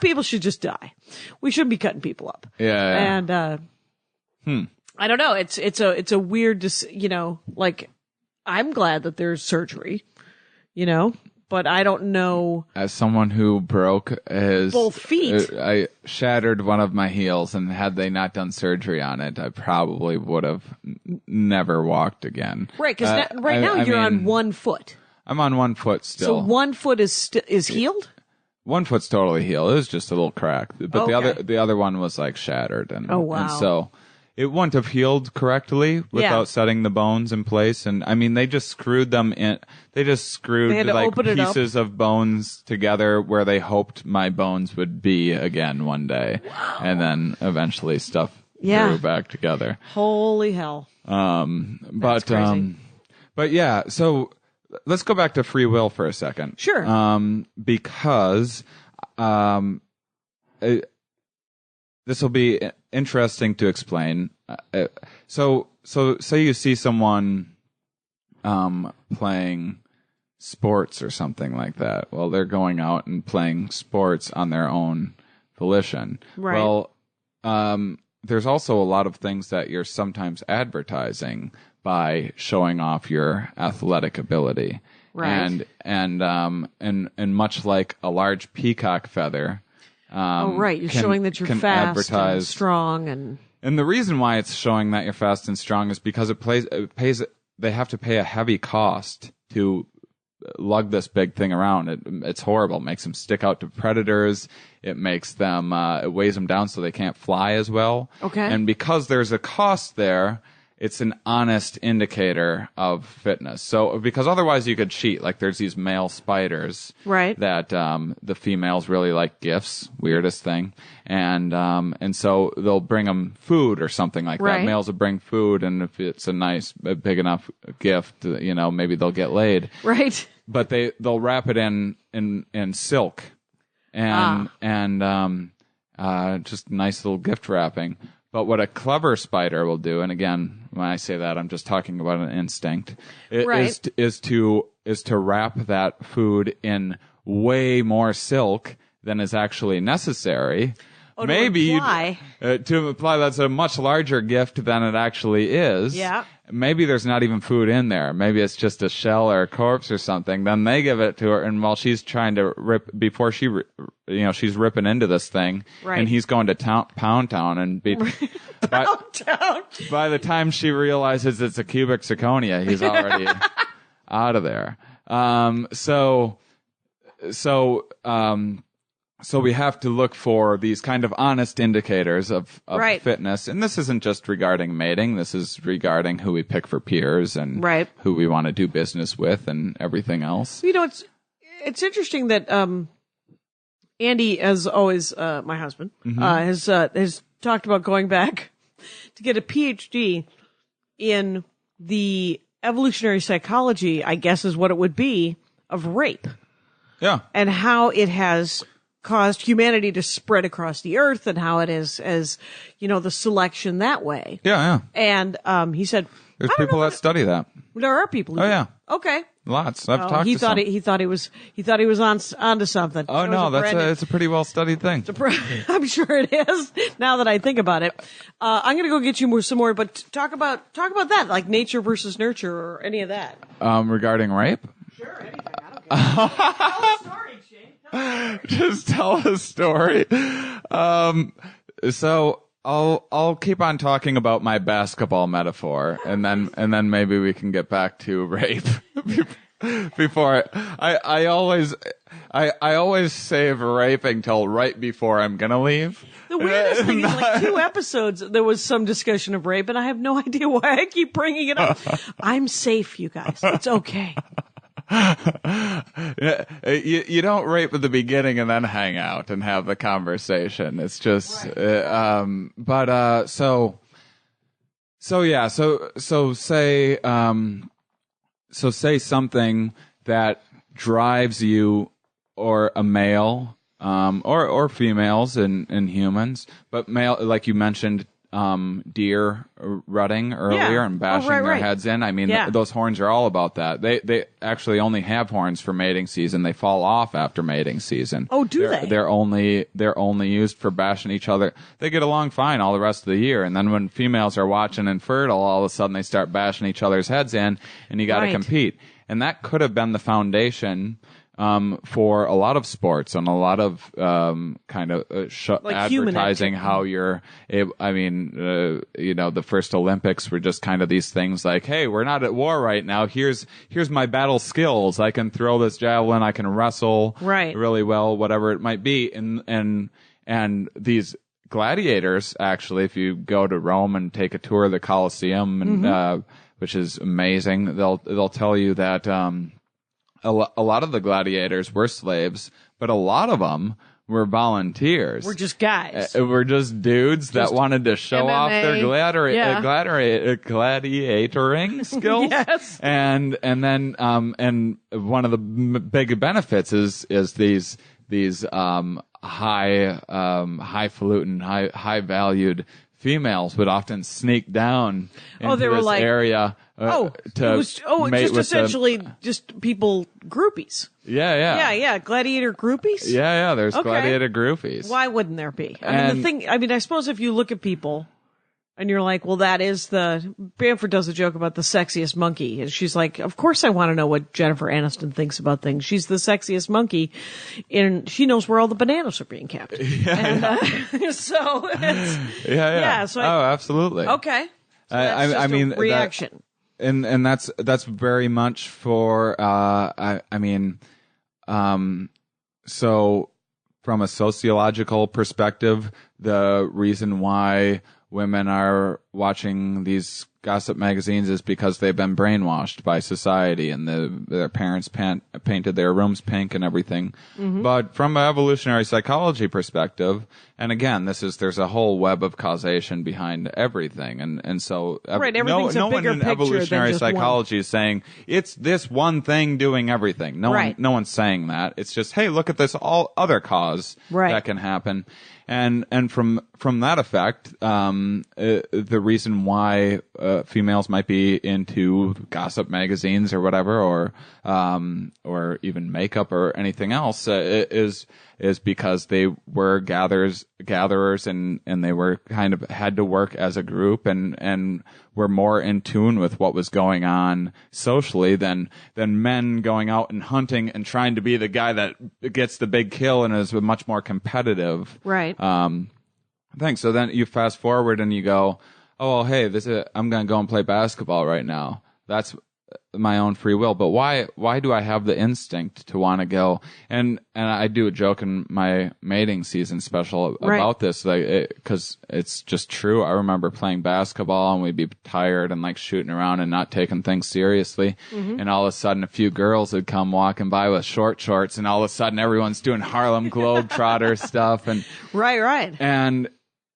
people should just die. We shouldn't be cutting people up. Yeah. And, I don't know. It's a weird, like, I'm glad that there's surgery, but I don't know. As someone who broke his both feet, I shattered one of my heels, and had they not done surgery on it, I probably would have never walked again. Right, because now you're on one foot. I'm on one foot still. So one foot is healed? One foot's totally healed. It was just a little crack, but Okay. the other one was like shattered, and oh wow, and so it wouldn't have healed correctly without setting the bones in place. And I mean, they just screwed them in. They just screwed like pieces of bones together where they hoped my bones would be again one day. Wow. And then eventually stuff grew back together. Holy hell. But yeah, so let's go back to free will for a second. Sure. Because, this will be interesting to explain. So say you see someone playing sports or something like that. Well, they're going out and playing sports on their own volition. Right. Well, there's also a lot of things that you're sometimes advertising by showing off your athletic ability. Right. And much like a large peacock feather. You're showing that you're fast and strong, and the reason why it's showing that you're fast and strong is because they have to pay a heavy cost to lug this big thing around. It's horrible. It makes them stick out to predators. It makes them it weighs them down so they can't fly as well. Okay. And because there's a cost there, it's an honest indicator of fitness. So, because otherwise you could cheat. Like there's these male spiders, right? That the females really like gifts. Weirdest thing. And so they'll bring them food or something like that. Males will bring food, and if it's a big enough gift, maybe they'll get laid. Right. But they'll wrap it in silk, and just nice little gift wrapping. But what a clever spider will do, and again, when I say that, I'm just talking about an instinct, is to wrap that food in way more silk than is actually necessary. Oh, maybe to imply that's a much larger gift than it actually is. Yeah. Maybe there's not even food in there. Maybe it's just a shell or a corpse or something. Then they give it to her, and while she's trying to before she, she's ripping into this thing, and he's going to Pound Town, and by the time she realizes it's a cubic zirconia, he's already out of there. So we have to look for these kind of honest indicators of fitness. And this isn't just regarding mating. This is regarding who we pick for peers and who we want to do business with and everything else. It's interesting that Andy, as always, my husband, has talked about going back to get a PhD in the evolutionary psychology, I guess is what it would be, of rape. Yeah. And how it has caused humanity to spread across the earth, and how it is, as the selection that way. Yeah. And he said, "There's people that study that. There are people. Yeah. Okay. Lots. I've talked to some. He thought he was onto something. Oh no, it's a pretty well studied thing. I'm sure it is. Now that I think about it, I'm gonna go get you some more. But talk about that, like nature versus nurture, or any of that. Regarding rape. Sure. Anything. I don't care. Tell a story, Shane. Just tell a story. So I'll keep on talking about my basketball metaphor, and then maybe we can get back to rape. Before I always save raping till right before I'm gonna leave. The weirdest thing is, like 2 episodes, there was some discussion of rape, and I have no idea why I keep bringing it up. I'm safe, you guys. It's okay. You don't rape at the beginning and then hang out and have the conversation. It's just, so say something that drives you, or a male, or females in humans, but male, like you mentioned, deer rutting earlier and bashing their heads in. I mean, those horns are all about that. They actually only have horns for mating season. They fall off after mating season. Oh, do they? They're only used for bashing each other. They get along fine all the rest of the year, and then when females are watching and fertile, all of a sudden they start bashing each otherher's heads in, and you got to compete. And that could have been the foundation for a lot of sports and a lot of kind of like advertising how you're the first Olympics were just kind of these things like, hey, we're not at war right now. Here's my battle skills. I can throw this javelin. I can wrestle really well, whatever it might be. And these gladiators, actually, if you go to Rome and take a tour of the Colosseum, and which is amazing, they'll tell you that a lot of the gladiators were slaves, but a lot of them were volunteers. We're just guys. We're just dudes that wanted to show off their gladiatoring skills. Yes. And then and one of the big benefits is these highfalutin, high valued females would often sneak down into this area. Just essentially just people groupies. Yeah. Gladiator groupies. There's gladiator groupies. Why wouldn't there be? I suppose if you look at people and you're like, well, that is Bamford does a joke about the sexiest monkey. And she's like, of course I want to know what Jennifer Aniston thinks about things. She's the sexiest monkey, and she knows where all the bananas are being kept. So it's, So absolutely. Okay. So that's just a reaction. And that's very much for, so from a sociological perspective, the reason why women are watching these gossip magazines is because they've been brainwashed by society, and their parents painted their rooms pink and everything. But from an evolutionary psychology perspective, and again, there's a whole web of causation behind everything, and so everything's no a bigger one in picture evolutionary than just psychology is saying it's this one thing doing everything. No one's saying that. It's just, hey, look at this all other cause that can happen. And from that effect, the reason why females might be into gossip magazines or whatever, or even makeup or anything else, is because they were gatherers and they were kind of had to work as a group and were more in tune with what was going on socially than men going out and hunting and trying to be the guy that gets the big kill and is much more competitive. Thing. So then you fast forward and you go, oh, well, hey, I'm going to go and play basketball right now. That's my own free will. But why do I have the instinct to want to go? And I do a joke in my mating season special about this, because it's just true. I remember playing basketball and we'd be tired and like shooting around and not taking things seriously. And all of a sudden a few girls would come walking by with short shorts, and all of a sudden everyone's doing Harlem Globetrotter stuff. And And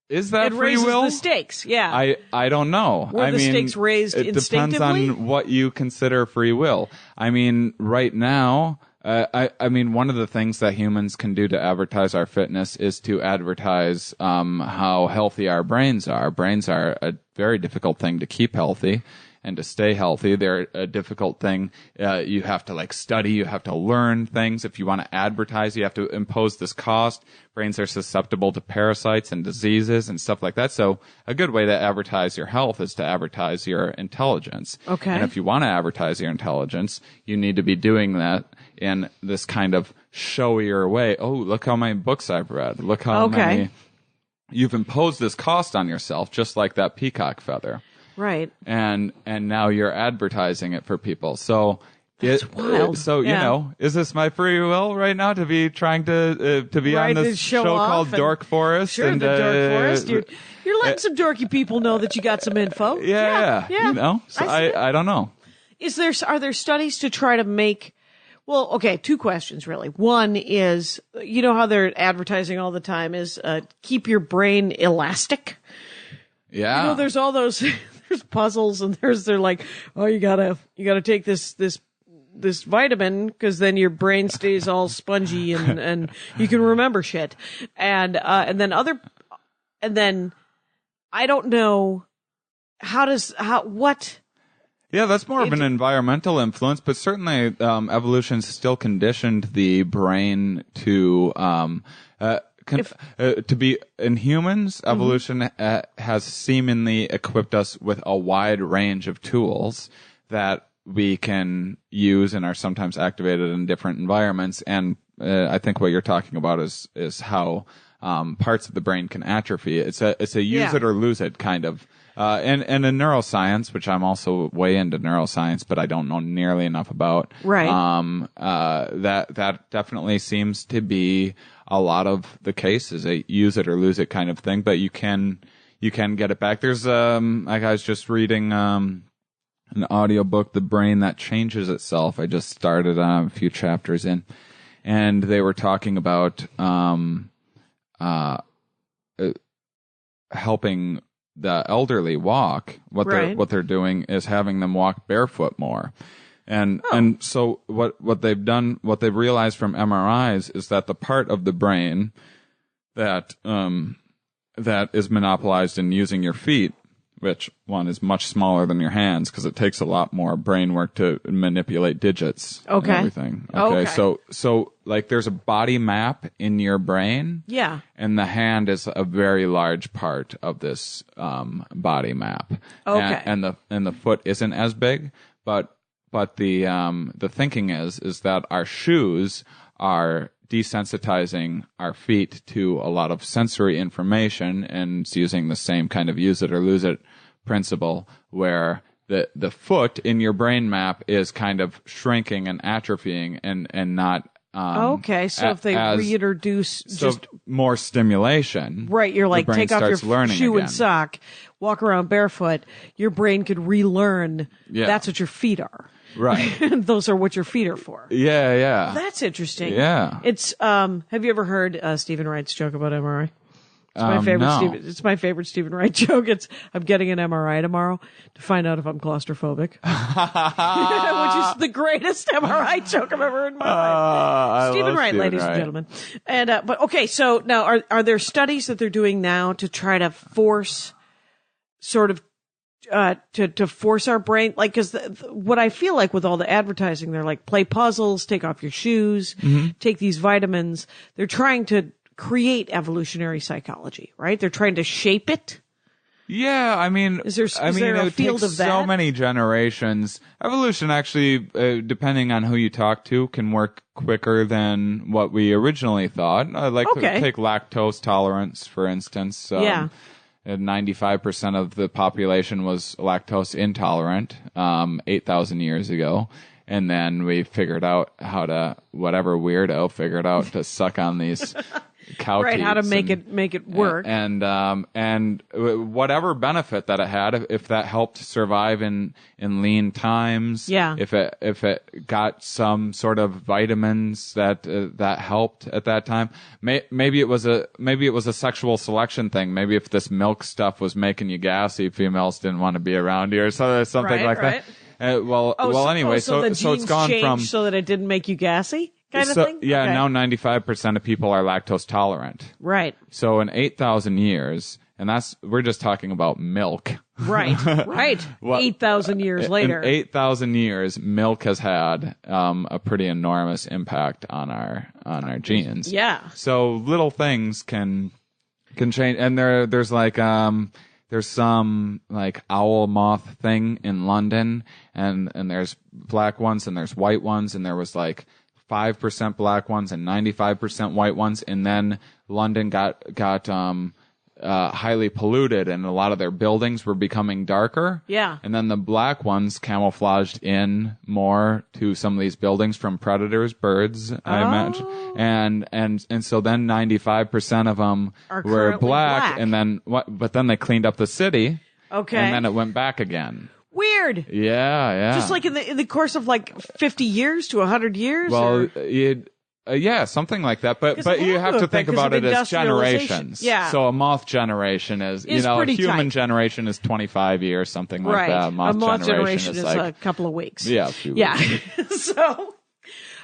is that free will? It raises the stakes, yeah. I don't know. Were the stakes raised instinctively? It depends on what you consider free will. I mean, right now, one of the things that humans can do to advertise our fitness is to advertise how healthy our brains are. Brains are a very difficult thing to keep healthy and to stay healthy. They're a difficult thing. You have to study. You have to learn things. If you want to advertise, you have to impose this cost. Brains are susceptible to parasites and diseases and stuff like that. So a good way to advertise your health is to advertise your intelligence. Okay. And if you want to advertise your intelligence, you need to be doing that in this kind of showier way. Oh, look how many books I've read. Look how many. You've imposed this cost on yourself, just like that peacock feather. Right. And now you're advertising it for people. So that's wild. So, is this my free will right now to be trying to be on this show called Dork Forest? Sure, the Dork Forest. You're letting some dorky people know that you got some info. Yeah. So I don't know. Are there studies to try to make, well, okay, two questions really. One is, how they're advertising all the time is, keep your brain elastic. Yeah. There's all those there's puzzles and they're like, oh, you gotta take this vitamin because then your brain stays all spongy and you can remember shit. And then I don't know what. Yeah, that's more of an environmental influence, but certainly evolution still conditioned the brain to be in humans. Evolution has seemingly equipped us with a wide range of tools that we can use and are sometimes activated in different environments. And I think what you're talking about is how parts of the brain can atrophy. It's a use it or lose it kind of. And in neuroscience, which I'm also way into neuroscience, but I don't know nearly enough about. Right. That definitely seems to be a lot of the cases, a use it or lose it kind of thing, but you can get it back. There's, I was just reading, an audiobook, The Brain That Changes Itself. I just started a few chapters in, and they were talking about, helping the elderly walk. What they're doing is having them walk barefoot more. And so what they've done, what they've realized from MRIs is that the part of the brain that is monopolized in using your feet, which one is much smaller than your hands because it takes a lot more brain work to manipulate digits and everything. Okay. So like there's a body map in your brain. Yeah. And the hand is a very large part of this body map. Okay. And the foot isn't as big, but the thinking is that our shoes are desensitizing our feet to a lot of sensory information, and it's using the same kind of use it or lose it principle where the foot in your brain map is kind of shrinking and atrophying and not so if they reintroduce just more stimulation, right, you're like take off your shoe again. And sock, walk around barefoot, your brain could relearn that's what your feet are. Right. Those are what your feet are for. Yeah, yeah. Well, that's interesting. Yeah. It's have you ever heard Stephen Wright's joke about MRI? It's my favorite no. It's my favorite Stephen Wright joke. I'm getting an MRI tomorrow to find out if I'm claustrophobic. Which is the greatest MRI joke I've ever heard in my life. Stephen Wright, ladies and gentlemen. And but okay, so now are there studies that they're doing now to try to force sort of to force our brain, like, cause what I feel like with all the advertising, they're like, play puzzles, take off your shoes, take these vitamins. They're trying to create evolutionary psychology, right? They're trying to shape it. Yeah, I mean, is there a field of that? So many generations. Evolution actually, depending on who you talk to, can work quicker than what we originally thought. Take lactose tolerance, for instance. 95% of the population was lactose intolerant 8,000 years ago. And then we figured out whatever weirdo figured out to suck on these cow right, teats how to make it work. And whatever benefit that it had, if that helped survive in lean times, if it got some sort of vitamins that helped at that time, maybe it was a sexual selection thing. Maybe if this milk stuff was making you gassy, females didn't want to be around you or something like that. Anyway, so it's gone from so that it didn't make you gassy. Kind of thing? Yeah, okay. Now 95% of people are lactose tolerant. Right. So in 8,000 years, and we're just talking about milk. Right, right. 8,000 years later. In 8,000 years, milk has had a pretty enormous impact on our genes. Yeah. So little things can change, and there's some like owl moth thing in London, and there's black ones and there's white ones, and there was like 5% black ones and 95% white ones, and then London got highly polluted, and a lot of their buildings were becoming darker. Yeah. And then the black ones camouflaged in more to some of these buildings from predators, birds, I imagine. And so then 95% of them were black, and then but then they cleaned up the city. Okay. And then it went back again. Weird. Yeah. Just like in the course of like 50 years to 100 years? Well, Yeah, something like that. But it you had have to to have been think 'cause about of it as industrialization. generations. Yeah. So a moth generation is a pretty human tight. generation is 25 years, something like Right. that. A moth generation is like a couple of weeks. yeah, a few Yeah. weeks. So.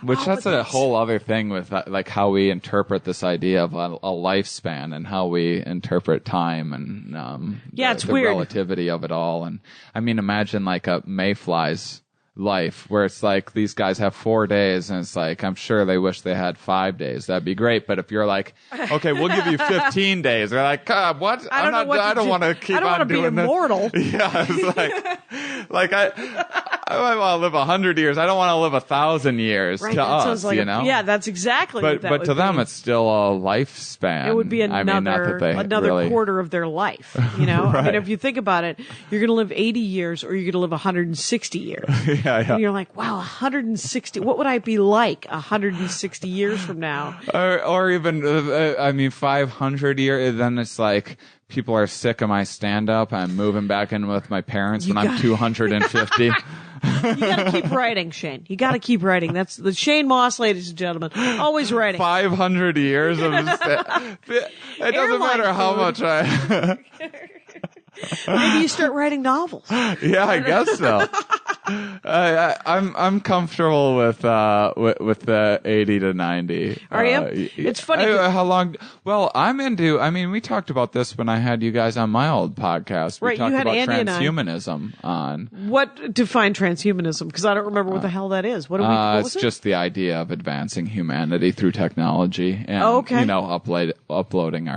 Which Oh, that's but a that's- whole other thing with like how we interpret this idea of a lifespan and how we interpret time and It's the weird. relativity of it all. And I mean, imagine like a mayfly's life where it's like these guys have 4 days and it's like I'm sure they wish they had 5 days. That'd be great. But if you're like, okay, we'll give you 15 days, they're like, God, what? I don't want to keep on doing be this. immortal. Yeah, it's like I want to live 100 years. I don't want to live 1,000 years Right, to that us, sounds like Yeah, that's exactly what that but would to them, be. it's still a lifespan. It would be I mean, not that they another really... quarter of their life. You know, I mean, if you think about it, you're going to live 80 years or you're going to live 160 years. yeah. And you're like, wow, 160. What would I be like 160 years from now? Or even, 500 years. Then it's like people are sick of my stand-up. I'm moving back in with my parents when I'm 250. You got to keep writing, Shane. You got to keep writing. That's the Shane Mauss, ladies and gentlemen. Always writing. 500 years of... It doesn't Airline matter how food. much I... Maybe you start writing novels. Yeah, I guess so. I'm comfortable with the 80 to 90. Are you? It's funny. How long? Well, I'm into. I mean, we talked about this when I had you guys on my old podcast. We Right, you talked had about Andy and I. transhumanism on. What define transhumanism? Because I don't remember what the hell that is. What was It's it? just the idea of advancing humanity through technology and okay. uploading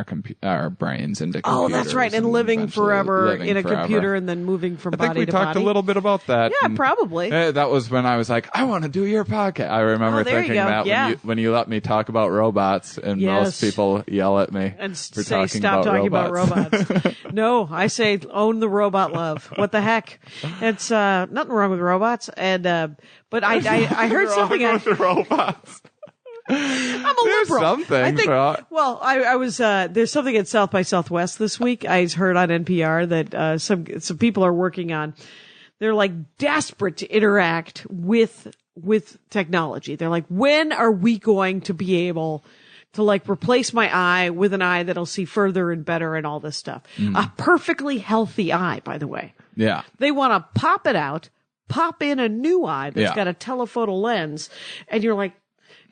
our brains into computers. Oh, that's right. And living eventually forever living in a forever. computer and then moving from I think body we to talked body. a little bit about that. Yeah, and, probably. that was when I was like, I want to do your podcast. I remember Oh, there you thinking go. that Yeah. when you let me talk about robots, and Yes. most people yell at me And for say, talking stop talking about robots. robots. No, I say, own the robot love. What the heck? It's nothing wrong with robots. And but I heard something. Wrong with the robots. I'm a There's liberal. some things, I think, right? well, I was there's something at South by Southwest this week. I heard on NPR that some people are working on. They're like desperate to interact with technology. They're like, when are we going to be able to like replace my eye with an eye that'll see further and better and all this stuff? A perfectly healthy eye, by the way. Yeah. They want to pop it out, pop in a new eye that's Yeah. got a telephoto lens, and you're like,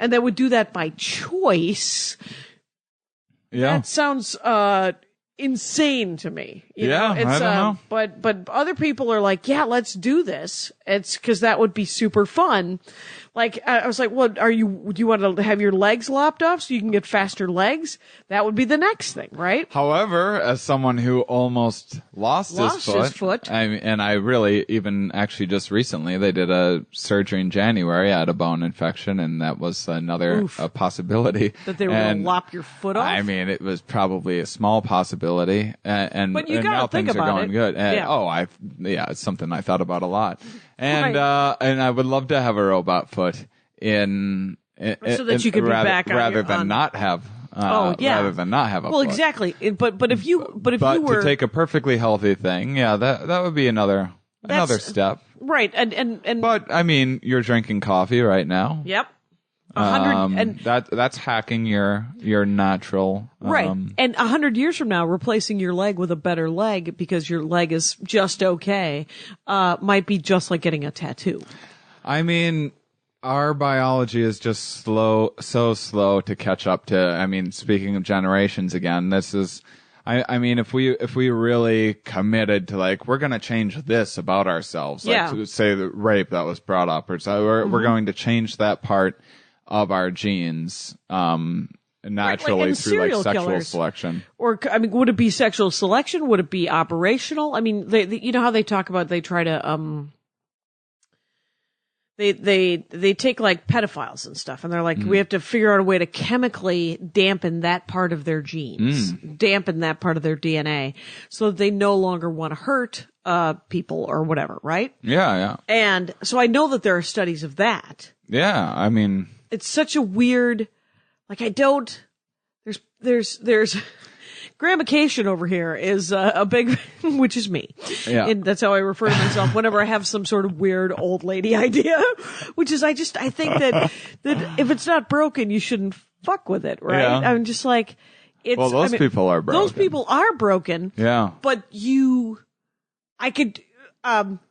and they would do that by choice. Yeah. That sounds insane to me. You Yeah, know? It's, I don't know. But other people are like, yeah, let's do this. It's because that would be super fun. Like, I was like, well, do you want to have your legs lopped off so you can get faster legs? That would be the next thing, right? However, as someone who almost lost his foot. and I really even actually just recently they did a surgery in January. I had a bone infection, and that was another a possibility That they were going And, to lop your foot off? I mean, it was probably a small possibility, and But you and gotta now think things are about going it. good. And, Yeah. it's something I thought about a lot, and Right. and I would love to have a robot foot in So that you could be back on rather your- than on- not have. Yeah. Rather than not have a Well, foot. exactly. But if you But were to take a perfectly healthy thing, yeah, that would be another step. right, and But I mean, you're drinking coffee right now. yep, 100 and that's hacking your natural right, and 100 years from now, replacing your leg with a better leg because your leg is just okay, might be just like getting a tattoo. I mean, our biology is just so slow to catch up to. I mean, speaking of generations again, this is. I mean, if we really committed to like, we're going to change this about ourselves, like Yeah. to say the rape that was brought up, or so we're going to change that part of our genes, naturally and through like serial sexual killers. selection. Or, I mean, would it be sexual selection? Would it be operational? I mean, they you know how they talk about, they try to, they take like pedophiles and stuff and they're like, we have to figure out a way to chemically dampen that part of their genes, dampen that part of their DNA so that they no longer want to hurt, people or whatever, right? Yeah. And so I know that there are studies of that. Yeah. I mean, It's such a weird, like I don't, there's, Gramication over here is a big, which is me. Yeah. And that's how I refer to myself whenever I have some sort of weird old lady idea, which is I think that if it's not broken, you shouldn't fuck with it, right? Yeah. I'm just like, Well, those people are broken. Those people are broken. Yeah. But I could,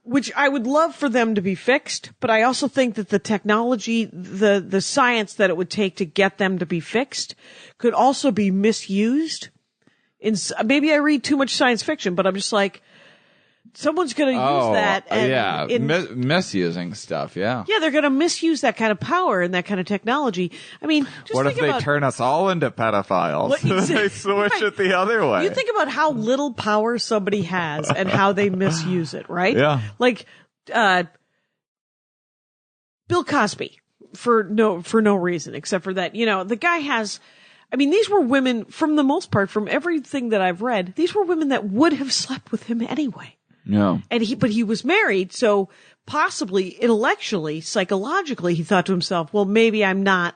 which I would love for them to be fixed, but I also think that the technology, the science that it would take to get them to be fixed could also be misused. Maybe I read too much science fiction, but I'm just like, someone's going to use that. And misusing stuff. Yeah. Yeah, they're going to misuse that kind of power and that kind of technology. I mean, just what if they turn us all into pedophiles? They switch it the other way. You think about how little power somebody has and how they misuse it, right? Yeah. Like, Bill Cosby for no reason except for that, the guy has, these were women, from the most part, from everything that I've read, these were women that would have slept with him anyway. No. But he was married, so possibly intellectually, psychologically, he thought to himself, well, maybe I'm not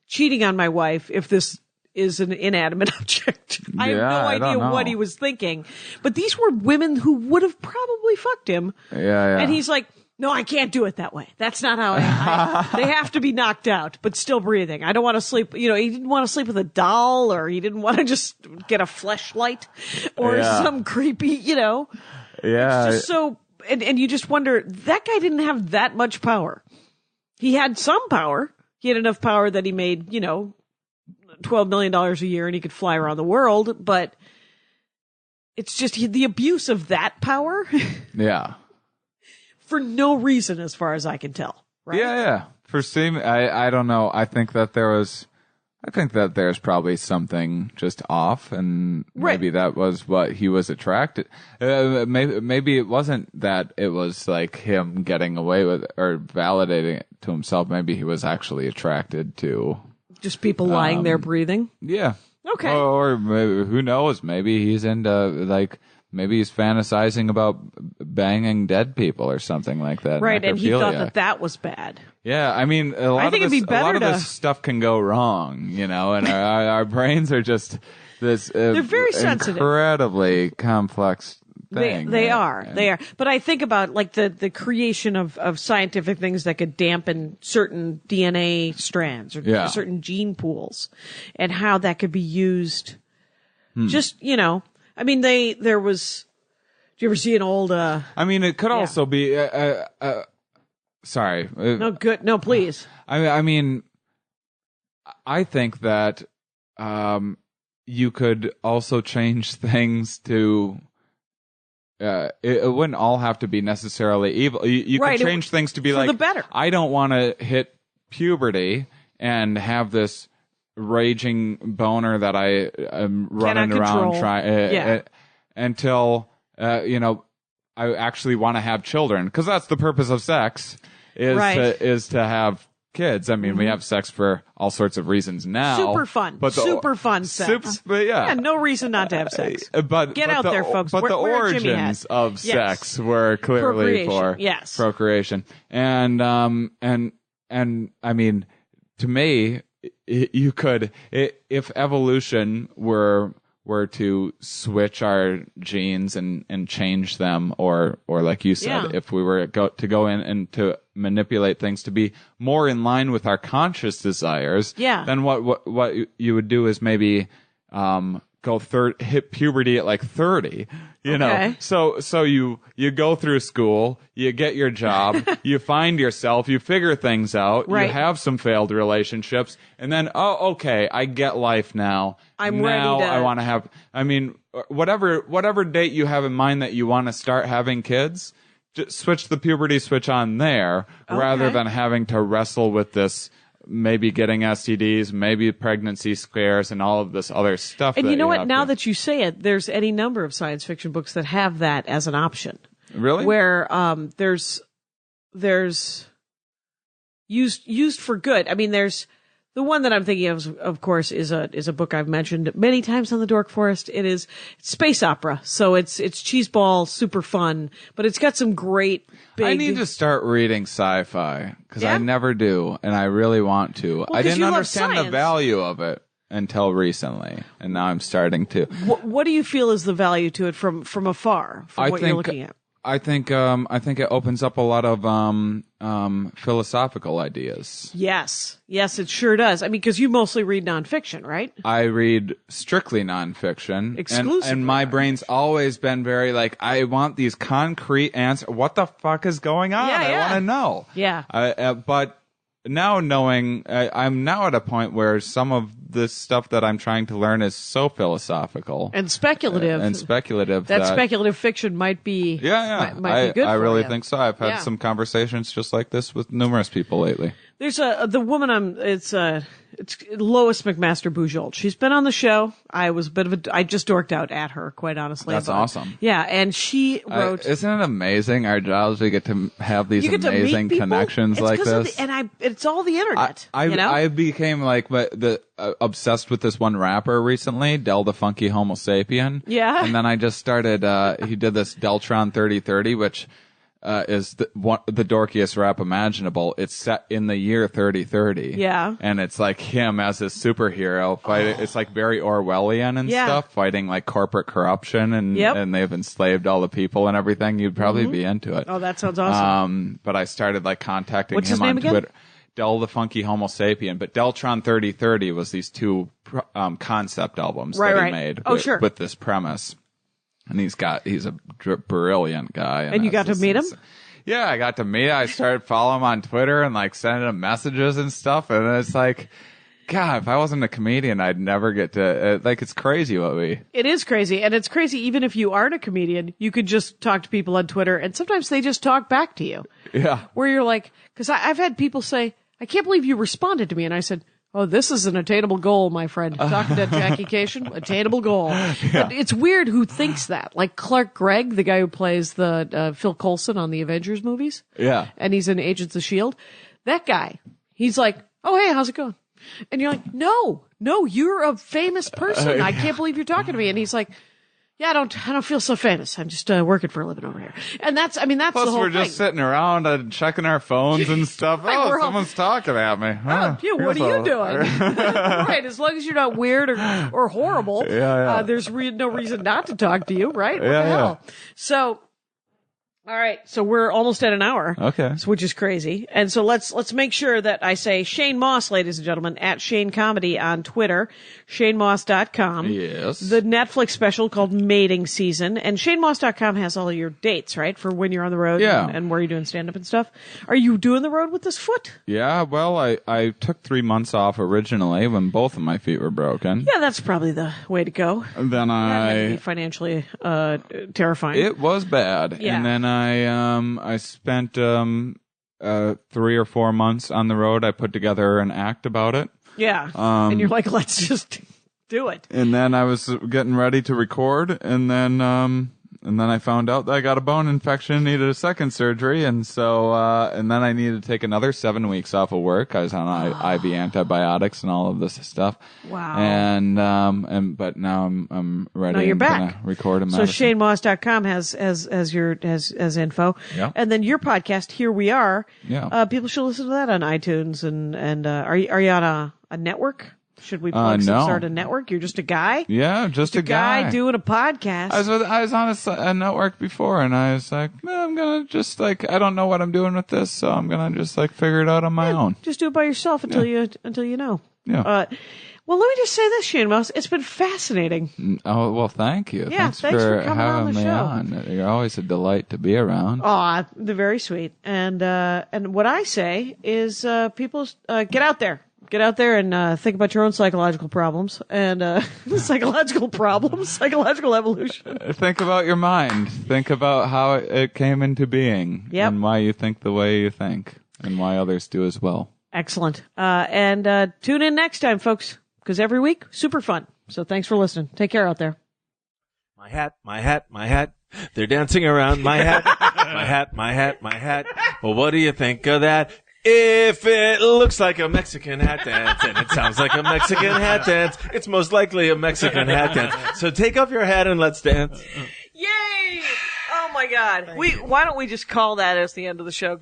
cheating on my wife if this is an inanimate object. I have no idea what he was thinking. But these were women who would have probably fucked him. Yeah. And he's like, no, I can't do it that way. That's not how they have to be knocked out, but still breathing. I don't want to sleep. He didn't want to sleep with a doll, or he didn't want to just get a fleshlight or some creepy, Yeah. It's just so, and you just wonder, that guy didn't have that much power. He had some power. He had enough power that he made, $12 million a year and he could fly around the world, but it's just the abuse of that power. Yeah. For no reason, as far as I can tell. Right? Yeah. For Steam, I don't know. I think that there's probably something just off, and maybe that was what he was attracted. Maybe it wasn't that it was like him getting away with or validating it to himself. Maybe he was actually attracted to just people lying there breathing. Yeah. Okay. Or maybe, who knows? Maybe he's into maybe he's fantasizing about banging dead people or something like that. Right, and he thought that was bad. Yeah, a lot of this stuff can go wrong, and our brains are just this they're very sensitive, incredibly complex thing. They are. But I think about like the creation of scientific things that could dampen certain DNA strands or certain gene pools, and how that could be used. Just there was. Did you ever see an old? It could also be. Sorry. No, good. No, please. I think that you could also change things to. It wouldn't all have to be necessarily evil. You could change things to be like, the better. I don't want to hit puberty and have this raging boner that I am running around trying until I actually want to have children, because that's the purpose of sex is to have kids. We have sex for all sorts of reasons now. Super fun. Super fun sex. No reason not to have sex. Get out there, folks. But the origins of sex were clearly for procreation. And to me, you could, if evolution were to switch our genes and change them, or like you said, if we were to go in and to manipulate things to be more in line with our conscious desires, then what you would do is maybe hit puberty at like 30, know. So you go through school, you get your job, you find yourself, you figure things out, you have some failed relationships, and then I get life now. I'm ready to. I want to have. Whatever date you have in mind that you want to start having kids, just switch the puberty switch on there, rather than having to wrestle with this. Maybe getting STDs, maybe pregnancy scares, and all of this other stuff. And you know what? Now that you say it, there's any number of science fiction books that have that as an option. Really? Where there's used for good. There's the one that I'm thinking of course, is a book I've mentioned many times on the Dork Forest. It's space opera, so it's cheeseball, super fun, but it's got some great. I need to start reading sci-fi, because I never do, and I really want to. Well, I didn't understand the value of it, until recently, and now I'm starting to. What do you feel is the value to it from afar, from what you're looking at? I think it opens up a lot of philosophical ideas. Yes, it sure does. I mean, because you mostly read nonfiction, right? I read strictly nonfiction, exclusively, and my brain's always been very like, I want these concrete answers. What the fuck is going on? I want to know. Yeah. But now knowing, I'm now at a point where some of this stuff that I'm trying to learn is so philosophical and speculative. That speculative fiction might be might be good. I really you. think so. I've had some conversations just like this with numerous people lately. There's the woman it's Lois McMaster Bujold. She's been on the show. I just dorked out at her, quite honestly. That's awesome. Yeah, and she wrote. Isn't it amazing? Our jobs, we get to have these amazing connections like this. It's all the internet. I became like obsessed with this one rapper recently, Del the Funky Homo Sapien. Yeah. And then I just started. He did this Deltron 3030, which. Is the dorkiest rap imaginable. It's set in the year 3030. Yeah. And it's like him as a superhero fighting. It's like very Orwellian and stuff, fighting like corporate corruption and they've enslaved all the people and everything. You'd probably be into it. Oh, that sounds awesome. But I started like contacting What's him his name on again? Twitter. Del the Funky Homo Sapien, but Deltron 3030 was these two concept albums that he made with this premise. And he's a brilliant guy. And you got to meet him? Yeah, I got to meet him. I started following him on Twitter and like sending him messages and stuff. And it's like, God, if I wasn't a comedian, I'd never get to, it's crazy It is crazy. And it's crazy even if you aren't a comedian, you could just talk to people on Twitter and sometimes they just talk back to you. Yeah. Where you're like, cause I've had people say, I can't believe you responded to me. And I said, oh, this is an attainable goal, my friend. Talking to Jackie Cation, attainable goal. Yeah. But it's weird who thinks that. Like Clark Gregg, the guy who plays the Phil Coulson on the Avengers movies. Yeah. And he's in Agents of S.H.I.E.L.D. That guy, he's like, oh, hey, how's it going? And you're like, no, you're a famous person. I can't believe you're talking to me. And he's like, yeah, I don't feel so famous. I'm just working for a living over here. And that's Plus, the whole thing. we're just sitting around and checking our phones and stuff. Someone's talking at me. What are you doing? Right, as long as you're not weird or horrible, there's no reason not to talk to you, right? What the hell? So, all right, so we're almost at an hour. Okay. Which is crazy. And so let's make sure that I say Shane Mauss, ladies and gentlemen, at Shane Comedy on Twitter, ShaneMauss.com. Yes. The Netflix special called Mating Season. And ShaneMauss.com has all your dates, right? For when you're on the road and where you're doing stand-up and stuff. Are you doing the road with this foot? Yeah, well, I took 3 months off originally when both of my feet were broken. Yeah, that's probably the way to go. And then that might be financially terrifying. It was bad. Yeah. And then I spent 3 or 4 months on the road. I put together an act about it. Yeah. And you're like, let's just do it. And then I was getting ready to record, and then I found out that I got a bone infection, needed a second surgery, and so and then I needed to take another 7 weeks off of work. I was on IV antibiotics and all of this stuff. Wow. But now I'm ready. Now you're back. Gonna record a medicine. So ShaneMauss.com has info. Yeah. And then your podcast, Here We Are. Yeah. People should listen to that on iTunes and are you on a network? Should we plug some sort of network? You're just a guy? Yeah, just a guy doing a podcast. I was on a network before, and I was like, I'm going to just I don't know what I'm doing with this, so I'm going to just figure it out on my own. Just do it by yourself until you know. Yeah. Well, let me just say this, Shane Mauss. It's been fascinating. Oh, well, thank you. Yeah, thanks for coming having on the me show. on. You're always a delight to be around. Aw, they're very sweet. And what I say is, people, get out there. Get out there and think about your own psychological problems and psychological evolution. Think about your mind. Think about how it came into being and why you think the way you think and why others do as well. Excellent. And tune in next time, folks, because every week, super fun. So thanks for listening. Take care out there. My hat, my hat, my hat. They're dancing around my hat. My hat, my hat, my hat. Well, what do you think of that? If it looks like a Mexican hat dance and it sounds like a Mexican hat dance, it's most likely a Mexican hat dance. So take off your hat and let's dance. Yay! Oh my God. Why don't we just call that as the end of the show?